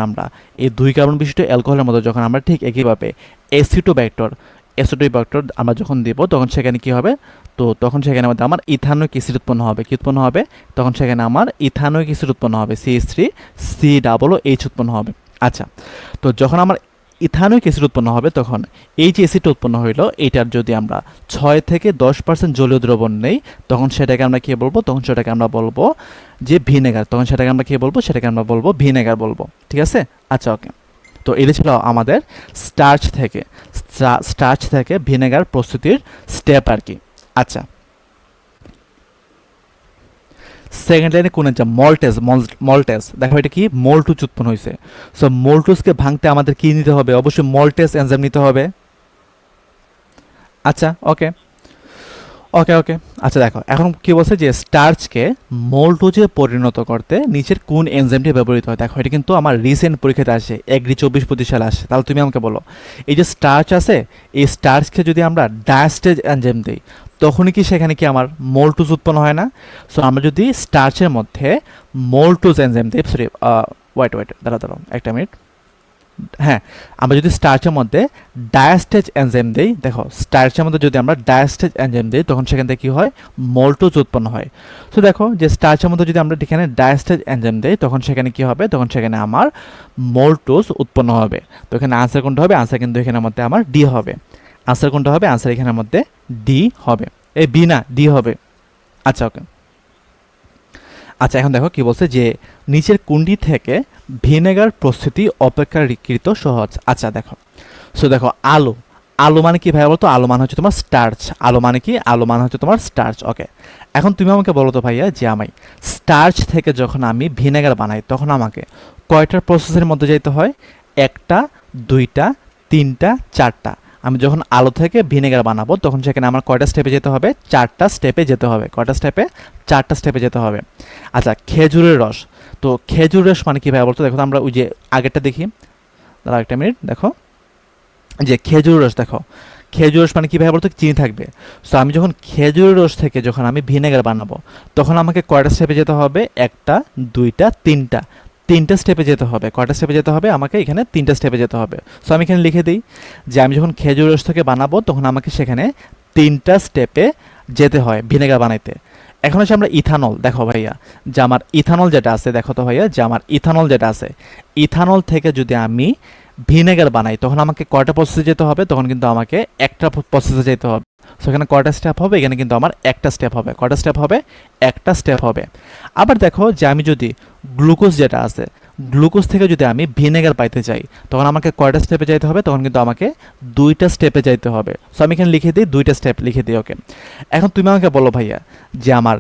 আমরা ঠিক একইভাবে অ্যাসিটোব্যাক্টর আমরা যখন দেব, তখন সেখানে কি হবে, তো তখন সেখানে মধ্যে আমার ইথানোয়িক অ্যাসিড উৎপন্ন হবে। কি উৎপন্ন হবে, তখন সেখানে আমার ইথানোয়িক অ্যাসিড উৎপন্ন হবে, CH3COOH উৎপন্ন হবে। আচ্ছা, তো যখন আমার ইথানোয়িক অ্যাসিড উৎপন্ন হবে, তখন এই যে অ্যাসিডটা উৎপন্ন হইলো, এইটার যদি আমরা 6 থেকে 10% জলীয় দ্রবণ নেই, তখন সেটাকে আমরা কী বলবো, তখন সেটাকে আমরা বলবো যে ভিনেগার, তখন সেটাকে আমরা কী বলবো, সেটাকে আমরা বলবো ভিনেগার বলবো। ঠিক আছে, আচ্ছা ওকে। তো এটা ছিল আমাদের স্টার্চ থেকে ভিনেগার প্রস্তুতির স্টেপ আর কি। আচ্ছা, সেকেন্ড লাইনে কোন যে মল্টেজ, দেখো এটা কি, মোল্টোজ উৎপন্ন হয়েছে। সো মোল্টোজকে ভাঙতে আমাদের কি নিতে হবে, অবশ্যই মল্টেজ এনজাইম নিতে হবে। আচ্ছা ওকে, আচ্ছা দেখো এখন কি বলছে, যে স্টার্চকে মোল্টোজে পরিণত করতে নিচের কোন এনজাইমটি ব্যবহৃত হয়। দেখো এটা কিন্তু আমার রিসেন্ট পরীক্ষাতে আসে, এগ্রি 24-25 সালে আসে। তাহলে তুমি আমাকে বলো, এই যে স্টার্চ আছে, এই স্টার্চকে যদি আমরা ডায়াস্টেজ এনজাইম দিই, তখনই কি সেখানে কি আমার মোল্টোজ উৎপন্ন হয় না। সো আমরা যদি স্টার্চের মধ্যে মোল্টোজ এনজাইম দিই, সরি ওয়েট দাঁড়াও একটা মিনিট, হ্যাঁ, আমরা যদি স্টার্চের মধ্যে ডায়াস্টেজ এনজাইম দেই, দেখো স্টার্চের মধ্যে যদি আমরা ডায়াস্টেজ এনজাইম দিই তখন সেখান থেকে কী হয়, মল্টোজ উৎপন্ন হয়। তো দেখো যে স্টার্চের মধ্যে যদি আমরা এখানে ডায়াস্টেজ এনজাইম দেই তখন সেখানে কী হবে, তখন সেখানে আমার মল্টোজ উৎপন্ন হবে। তো এখানে আনসার কোনটা হবে, আনসার কিন্তু এখানের মধ্যে আমার ডি হবে। আনসার কোনটা হবে, আনসার এখানের মধ্যে ডি হবে, এই বি না ডি হবে। আচ্ছা ওকে। আচ্ছা এখন দেখো কি বলছে যে নিচের কোনটি থেকে ভিনেগার প্রস্তুতি অপেক্ষাকৃত সহজ। আচ্ছা দেখো, সো দেখো আলু, আলু মানে কি ভাইয়া বলতো, আলু মানে হচ্ছে তোমার স্টার্চ। আলু মানে কি, আলু মানে হচ্ছে তোমার স্টার্চ। ওকে, এখন তুমি আমাকে বলো তো ভাইয়া যে আমি স্টার্চ থেকে যখন আমি ভিনেগার বানাই তখন আমাকে কয়টার প্রসেসের মধ্যে যেতে হয়, একটা, দুইটা, তিনটা, চারটা। আমি যখন আলু থেকে ভিনেগার বানাবো তখন সেখানে আমার কয়টা স্টেপে যেতে হবে, চারটা স্টেপে যেতে হবে। কয়টা স্টেপে, চারটা স্টেপে যেতে হবে। আচ্ছা খেজুরের রস, তো খেজুরের রস মানে কি ভাইয়া বলতো, দেখো তো আমরা ওই যে আগেরটা দেখি, দাঁড়াও একটা মিনিট, দেখো যে খেজুর রস, দেখো খেজুর রস মানে কী ভাবে বলতো, চিনি থাকবে। সো আমি যখন খেজুরের রস থেকে যখন আমি ভিনেগার বানাবো তখন আমাকে কয়টা স্টেপে যেতে হবে, একটা, দুইটা, তিনটা, তিনটা স্টেপে যেতে হবে। কয়টা স্টেপে যেতে হবে, আমাকে এখানে তিনটা স্টেপে যেতে হবে। সো আমি এখানে লিখে দিই যে আমি যখন খেজুর রস থেকে বানাবো তখন আমাকে সেখানে তিনটা স্টেপে যেতে হয় ভিনেগার বানাইতে। এখন হচ্ছে আমরা ইথানল, দেখো ভাইয়া যে আমার ইথানল যেটা আছে, দেখো তো ভাইয়া যে আমার ইথানল যেটা আছে, ইথানল থেকে যদি আমি ভিনেগার বানাই তখন আমাকে কয়টা প্রসেসে যেতে হবে, তখন কিন্তু আমাকে একটা প্রসেসে যেতে হবে। সো এখানে কয়টা স্টেপ হবে, এখানে কিন্তু আমার একটা স্টেপ হবে। কয়টা স্টেপ হবে, একটা স্টেপ হবে। আবার দেখো যে আমি যদি গ্লুকোজ যেটা আছে, গ্লুকোজ থেকে যদি আমি ভিনেগার পাইতে চাই তখন আমাকে কয়টা স্টেপে যাইতে হবে, তখন কিন্তু আমাকে দুইটা স্টেপে যাইতে হবে। সো আমি এখানে লিখে দিই, দুইটা স্টেপ লিখে দিই। ওকে, এখন তুমি আমাকে বলো ভাইয়া যে আমার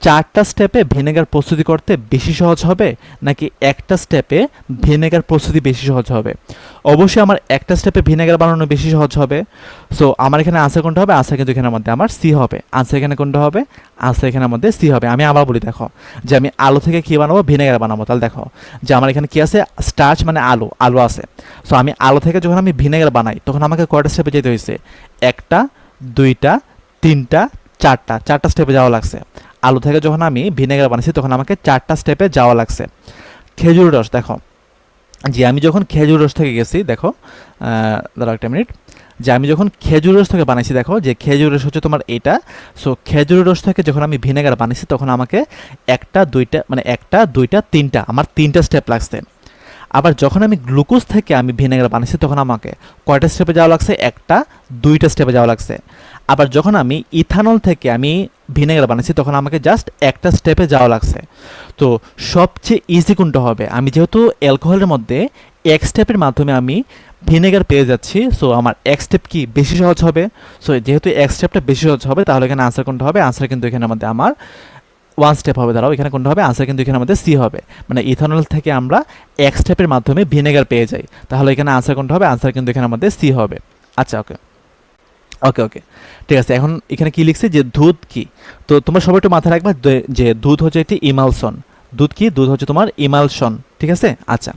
চারটা স্টেপে ভিনেগার প্রস্তুতি করতে বেশি সহজ হবে নাকি একটা স্টেপে ভিনেগার প্রস্তুতি বেশি সহজ হবে? অবশ্যই আমার একটা স্টেপে ভিনেগার বানানো বেশি সহজ হবে। সো আমার এখানে আনসার কোনটা হবে, আনসার কিন্তু এখানের মধ্যে আমার সি হবে। আনসার এখানে কোনটা হবে, আনসার এখানের মধ্যে সি হবে। আমি আবার বলি, দেখো যে আমি আলু থেকে কী বানাবো, ভিনেগার বানাবো। তাহলে দেখো যে আমার এখানে কি আছে, স্টার্চ মানে আলু, আলু আছে। সো আমি আলু থেকে যখন আমি ভিনেগার বানাই তখন আমাকে কয়টা স্টেপে যেতে হয়েছে, একটা, দুইটা, তিনটা, চারটা, চারটা স্টেপে যাওয়া লাগছে। আলু থেকে যখন আমি ভিনেগার বানিয়েছি তখন আমাকে চারটা স্টেপে যাওয়া লাগছে। খেজুর রস, দেখো যে আমি যখন খেজুর রস থেকে গেছি, দেখো দাঁড়াও একটা মিনিট, যে আমি যখন খেজুর রস থেকে বানাইছি, দেখো যে খেজুর রস হচ্ছে তোমার এটা। সো খেজুর রস থেকে যখন আমি ভিনেগার বানিয়েছি তখন আমাকে একটা, দুইটা, মানে একটা, দুইটা, তিনটা, আমার তিনটা স্টেপ লাগছে। আবার যখন আমি গ্লুকোজ থেকে আমি ভিনেগার বানিয়েছি তখন আমাকে কয়টা স্টেপে যাওয়া লাগছে, একটা, দুইটা স্টেপে যাওয়া লাগছে। আবার যখন আমি ইথানল থেকে আমি ভিনেগার বানিয়েছি তখন আমাকে জাস্ট একটা স্টেপে যাওয়া লাগছে। তো সবচেয়ে ইজি কোনটা হবে, আমি যেহেতু অ্যালকোহলের মধ্যে এক স্টেপের মাধ্যমে আমি ভিনেগার পেয়ে যাচ্ছি, সো আমার এক স্টেপ কি বেশি সহজ হবে। সো যেহেতু এক স্টেপটা বেশি সহজ হবে তাহলে এখানে আনসার কোনটা হবে, আনসার কিন্তু এখানে মধ্যে আমার ওয়ান স্টেপ হবে। দাঁড়াও এখানে কোনটা হবে, আনসার কিন্তু এখানে আমাদের সি হবে। মানে ইথানল থেকে আমরা এক স্টেপের মাধ্যমে ভিনেগার পেয়ে যাই, তাহলে এখানে আনসার কোনটা হবে, আনসার কিন্তু এখানে আমাদের সি হবে। আচ্ছা ওকে ওকে ওকে, ঠিক আছে। এখন এখানে কি লিখছে যে দুধ কি, তো তোমরা সবাই একটু মাথায় রাখবা যে দুধ হচ্ছে একটি ইমালশন। দুধ কি, দুধ হচ্ছে তোমার ইমালশন, ঠিক আছে। আচ্ছা,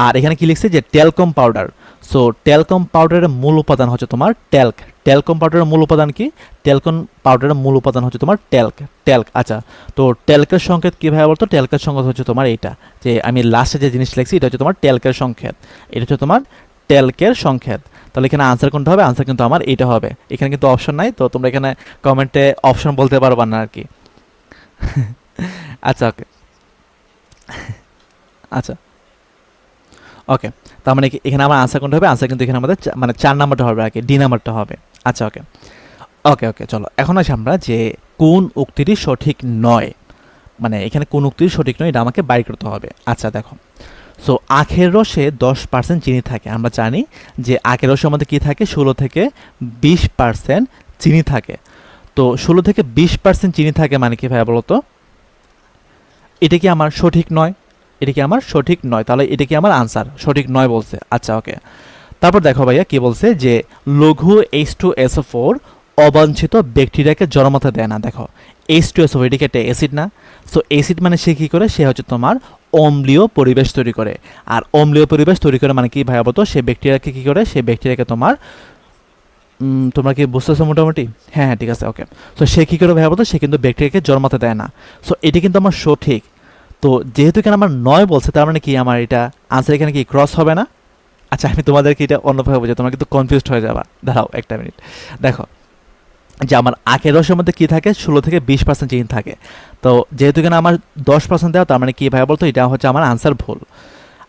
আর এখানে কি লিখছে যে টেলকম পাউডার। সো টেলকম পাউডারের মূল উপাদান হচ্ছে তোমার টেলক। টেলকম পাউডারের মূল উপাদান কি, টেলকম পাউডারের মূল উপাদান হচ্ছে তোমার টেলক। টেলক, আচ্ছা তো টেলকের সংকেত কীভাবে বলতো, টেলকের সংকেত হচ্ছে তোমার এইটা, যে আমি লাস্টে যে জিনিস লিখছি এটা হচ্ছে তোমার টেলকের সংকেত। এটা হচ্ছে তোমার টেলকের সংকেত। তাহলে এখানে আনসার কোনটা হবে, আনসার কিন্তু আমার এইটা হবে। এখানে কিন্তু অপশন নাই, তো তোমরা এখানে কমেন্টে অপশন বলতে পারবা না আর কি। আচ্ছা ওকে, আচ্ছা ওকে, তার মানে এখানে আমার আনসার কোনটা হবে, আনসার কিন্তু এখানে আমাদের মানে 4 নাম্বারটা হবে আর কি, ডি নাম্বারটা হবে। আচ্ছা ওকে ওকে ওকে, চলো এখন আসি আমরা যে কোন উক্তিটি সঠিক নয়, মানে এখানে কোন উক্তিটি সঠিক নয় এটা আমাকে বাইর করতে হবে। আচ্ছা দেখো, সো আখের রসে 10% চিনি থাকে, আমরা জানি যে আখের রসের মধ্যে কী থাকে, 16 থেকে 20% চিনি থাকে। তো 16 থেকে 20% চিনি থাকে মানে কি ভাই বলো তো, এটা কি আমার সঠিক নয়, এটা কি আমার সঠিক নয়, তাহলে এটা কি আমার আনসার সঠিক নয় বলছে। আচ্ছা ওকে, তারপর দেখো ভাইয়া কি বলছে যে লঘু H2SO4 অবাঞ্ছিত ব্যাকটেরিয়াকে জন্মাতে দেয় না। দেখো H2SO4 এটা কি একটা অ্যাসিড না, সো অ্যাসিড মানে সে কী করে, সে হচ্ছে তোমার অম্লীয় পরিবেশ তৈরি করে। আর অম্লীয় পরিবেশ তৈরি করে মানে কি ভাইয়া বলতো, সে ব্যাকটেরিয়াকে কী করে, সে ব্যাকটেরিয়াকে তোমার তোমরা কি বুঝতেছো মোটামুটি, হ্যাঁ হ্যাঁ ঠিক আছে ওকে। সো সে কী করে ভাইয়া বলতো, সে কিন্তু ব্যাকটেরিয়াকে জন্মাতে দেয় না। সো এটি কিন্তু আমার সঠিক। তো যেহেতু এখানে আমার নয় বলছে তার মানে কি আমার এটা আনসার এখানে কি ক্রস হবে না, আচ্ছা আমি তোমাদেরকে এটা অন্যভাবে বোঝাই, তোমরা কিন্তু কনফিউজড হয়ে যাবা। দাঁড়াও একটা মিনিট। দেখো যে আমার আখের রসের মধ্যে কী থাকে, 16 থেকে 20% চিনি থাকে। তো যেহেতু এখানে আমার 10% দেওয়া, তার মানে কী ভাই বলতো, এটা হচ্ছে আমার আনসার ভুল।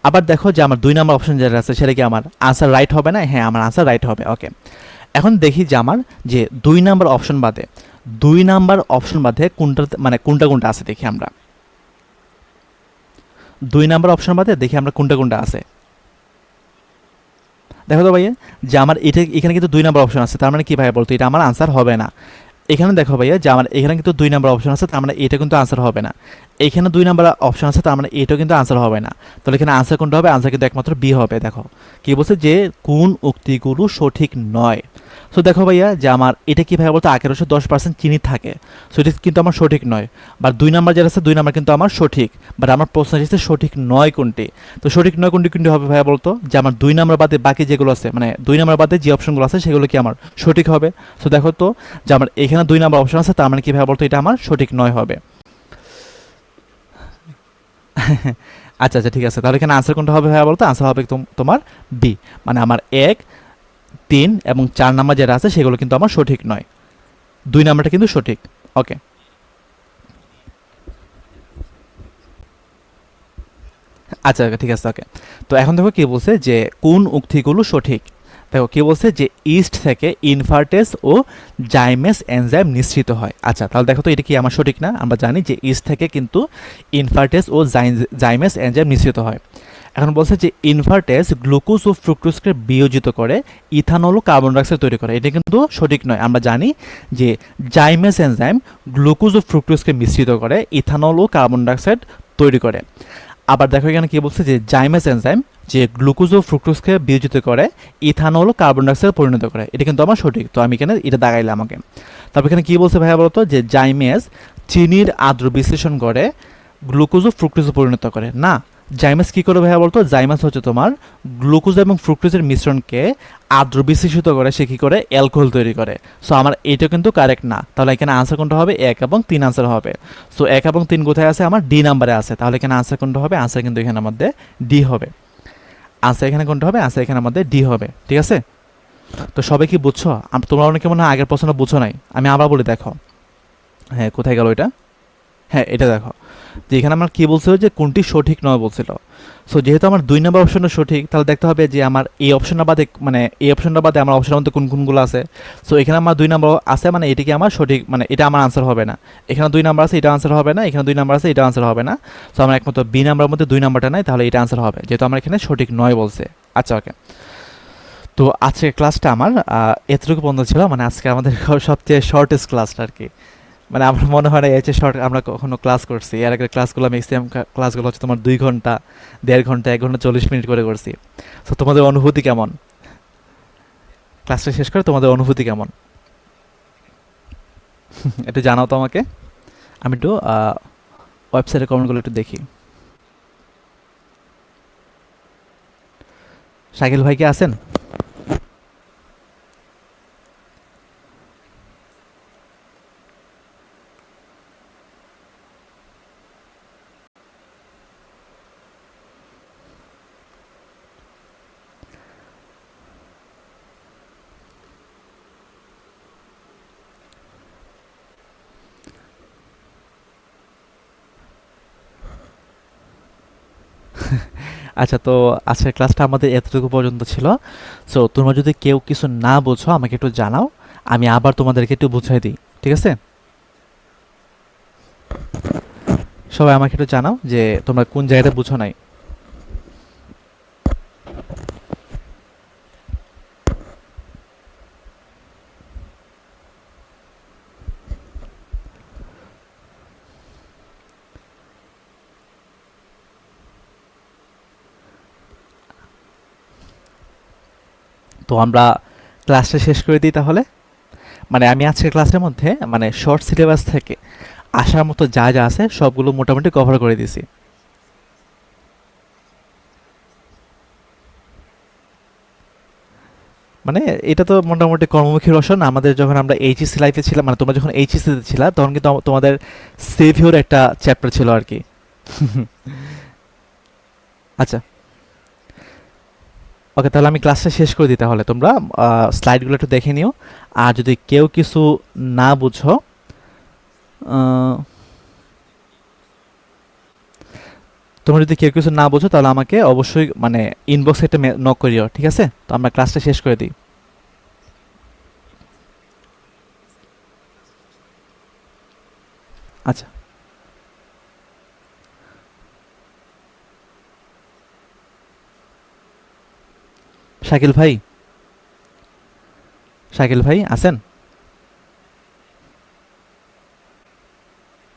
আবার দেখো যে আমার 2 নম্বর অপশন যেটা আছে সেটা কি আমার আনসার রাইট হবে না? হ্যাঁ, আমার আনসার রাইট হবে। ওকে, এখন দেখি যে আমার যে 2 নম্বর অপশন বাদে, 2 নম্বর অপশন বাদে কোনটা মানে কোনটা কোনটা আছে দেখি আমরা। 2 নম্বর অপশন বাদে দেখি আমরা কোনটা কোনটা আছে। দেখো তো ভাইয়া যে আমার এটা এখানে কিন্তু 2 নম্বর অপশন আছে, তার মানে কি ভাই বলতো, এটা আমার আনসার হবে না। এখানে দেখো ভাইয়া যে আমার এখানে কিন্তু 2 নম্বর অপশন আছে, তার মানে এটা কিন্তু আনসার হবে না। এখানে 2 নম্বর অপশন আছে, তার মানে এটাও কিন্তু আনসার হবে না। তাহলে এখানে আনসার কোনটা হবে? আনসার কিন্তু একমাত্র বি হবে। দেখো কি বলছে যে কোন উক্তিগুলো সঠিক নয়। সো দেখো ভাইয়া যে আমার এটা কি ভাই বলতো, আখের রসে 10% চিনি থাকে, সো এটা কিন্তু আমার সঠিক নয়। বা 2 নম্বর যেটা আছে, 2 নম্বর কিন্তু আমার সঠিক, বাট আমার প্রশ্ন এসেছে সঠিক নয় কোনটি। তো সঠিক নয় কোনটি কোনটি হবে ভাইয়া বলতো, যে আমার 2 নম্বর বাদে বাকি যেগুলো আছে, মানে 2 নম্বর বাদে যে অপশনগুলো আছে সেগুলো কি আমার সঠিক হবে। সো দেখো তো যে আমার এখানে 2 নম্বর অপশন আছে, তার মানে কি ভাই বলতো, এটা আমার সঠিক নয় হবে। আচ্ছা আচ্ছা ঠিক আছে, তাহলে এখানে আনসার কোনটা হবে ভাইয়া বলতো? আনসার হবে তোমার বি, মানে আমার 1, 3 এবং 4 নাম্বার যেটা আছে সেগুলো কিন্তু আমার সঠিক নয়, 2 নাম্বারটা কিন্তু সঠিক। ওকে, আচ্ছা ঠিক আছে। ওকে, তো এখন দেখো কি বলছে যে কোন উক্তিগুলো সঠিক। দেখো কি বলছে যে ইস্ট থেকে ইনফার্টেস ও জাইমেস এনজাইম নিঃসৃত হয়। আচ্ছা তাহলে দেখো তো এটা কি আমার সঠিক না? আমরা জানি যে ইস্ট থেকে কিন্তু ইনফার্টেস ও জাইমেস এনজাইম নিঃসৃত হয়। এখন বলছে যে ইনফার্টেস গ্লুকোজ ও ফ্রুক্টোজকে বিয়োজিত করে ইথানল ও কার্বন ডাইঅক্সাইড তৈরি করে, এটা কিন্তু সঠিক নয়। আমরা জানি যে জাইমেস এনজাইম গ্লুকোজ ও ফ্রুক্টোজকে মিশ্রিত করে ইথানল ও কার্বন ডাইঅক্সাইড তৈরি করে। আবার দেখো এখানে কি বলছে যে জাইমেস এনজাইম যে গ্লুকোজ ও ফ্রুক্টোজকে বিয়োজিত করে ইথানল ও কার্বন ডাইঅক্সাইড পরিণত করে, এটা কিন্তু আমার সঠিক। তো আমি এখানে এটা দাগাইলাম আমাকে। তারপর এখানে কি বলছে ভাইয়া বলতো, যে জাইমেস চিনির আদ্র বিশ্লেষণ করে গ্লুকোজ ও ফ্রুক্টোজে পরিণত করে না। জাইমাস কি করে ভাইয়া বলতো? জাইমাস হচ্ছে তোমার গ্লুকোজ এবং ফ্রুক্টোজের মিশ্রণকে আদ্র বিশ্লেষিত করে সে কি করে অ্যালকোহল তৈরি করে। সো আমার এটা কিন্তু কারেক্ট না। তাহলে এখানে আনসার কোনটা হবে? 1 এবং 3 আনসার হবে। সো 1 এবং 3 কোথায় আছে? আমার ডি নাম্বারে আছে। তাহলে এখানে আনসার কোনটা হবে? আনসার কিন্তু এখানে আমাদের ডি হবে। আনসার এখানে কোনটা হবে? আনসার এখানে আমাদের ডি হবে। ঠিক আছে, তো সবাই কি বুঝছো? তোমরা অনেকে মনে হয় আগের প্রশ্নটা বুঝো নাই, আমি আবার বলি দেখো। হ্যাঁ, কোথায় গেল এটা? হ্যাঁ, এটা দেখো যে এখানে আমার কি বলছিল যে কোনটি সঠিক নয় বলছিল। সো যেহেতু আমার 2 নম্বর অপশনটা সঠিক, তাহলে দেখতে হবে যে আমার এই অপশনটা বাদে, মানে এই অপশনটা বাদে আমার অপশনের মধ্যে কোন কোনগুলো আছে। সো এখানে আমার 2 নম্বর আছে, মানে এটা কি আমার সঠিক, মানে এটা আমার আনসার হবে না। এখানে 2 নাম্বার আছে, এটা আনসার হবে না। এখানে 2 নাম্বার আছে, এটা আনসার হবে না। সো আমার একমাত্র বি নাম্বারের মধ্যে 2 নাম্বারটা নাই, তাহলে এটা আনসার হবে, যেহেতু আমার এখানে সঠিক নয় বলছে। আচ্ছা ওকে, তো আজকের ক্লাসটা আমার এতটুকু পর্যন্ত ছিল, মানে আজকে আমাদের সবচেয়ে শর্টেস্ট ক্লাসটা আর কি। মানে আমার মনে হয় না এর চেয়ে শর্ট আমরা কখনো ক্লাস করছি। এর আগের ক্লাসগুলো ম্যাক্সিমাম ক্লাসগুলো হচ্ছে তোমার 2 ঘন্টা, 1.5 ঘন্টা, 1 ঘন্টা 40 মিনিট করে করছি। তো তোমাদের অনুভূতি কেমন? ক্লাসটা শেষ করে তোমাদের অনুভূতি কেমন একটু জানাও তো আমাকে। আমি একটু ওয়েবসাইটের কমেন্টগুলো একটু দেখি। শাকিল ভাই কি আছেন? আচ্ছা, তো আজকের ক্লাসটা আমাদের এতটুকু পর্যন্ত ছিল। সো তোমরা যদি কেউ কিছু না বোঝো আমাকে একটু জানাও, আমি আবার তোমাদেরকে একটু বুঝাই দিই। ঠিক আছে, সবাই আমাকে একটু জানাও যে তোমরা কোন জায়গাটা বুঝো নাই। তো আমরা ক্লাসটা শেষ করে দিই তাহলে। মানে আমি আজকের ক্লাসের মধ্যে মানে শর্ট সিলেবাস থেকে আসার মতো যা যা আছে সবগুলো মোটামুটি কভার করে দিছি। মানে এটা তো মোটামুটি কর্মমুখী রসায়ন। আমাদের যখন আমরা এইচএসসি লাইফে ছিলাম, মানে তোমরা যখন এইচএসসিতে ছিলা, তখন কিন্তু তোমাদের সেভিওর একটা চ্যাপ্টার ছিল আর কি। আচ্ছা, ওকে, তাহলে আমি ক্লাসটা শেষ করে দিই। তাহলে তোমরা স্লাইডগুলো একটু দেখে নিও। আর যদি কেউ কিছু না বুঝো, আহ, তোমরা যদি কেউ কিছু না বুঝো তাহলে আমাকে অবশ্যই মানে ইনবক্সে একটা নক করিও, ঠিক আছে? তো আমরা ক্লাসটা শেষ করে দিই। আচ্ছা, শাকিল ভাই, শাকিল ভাই আছেন?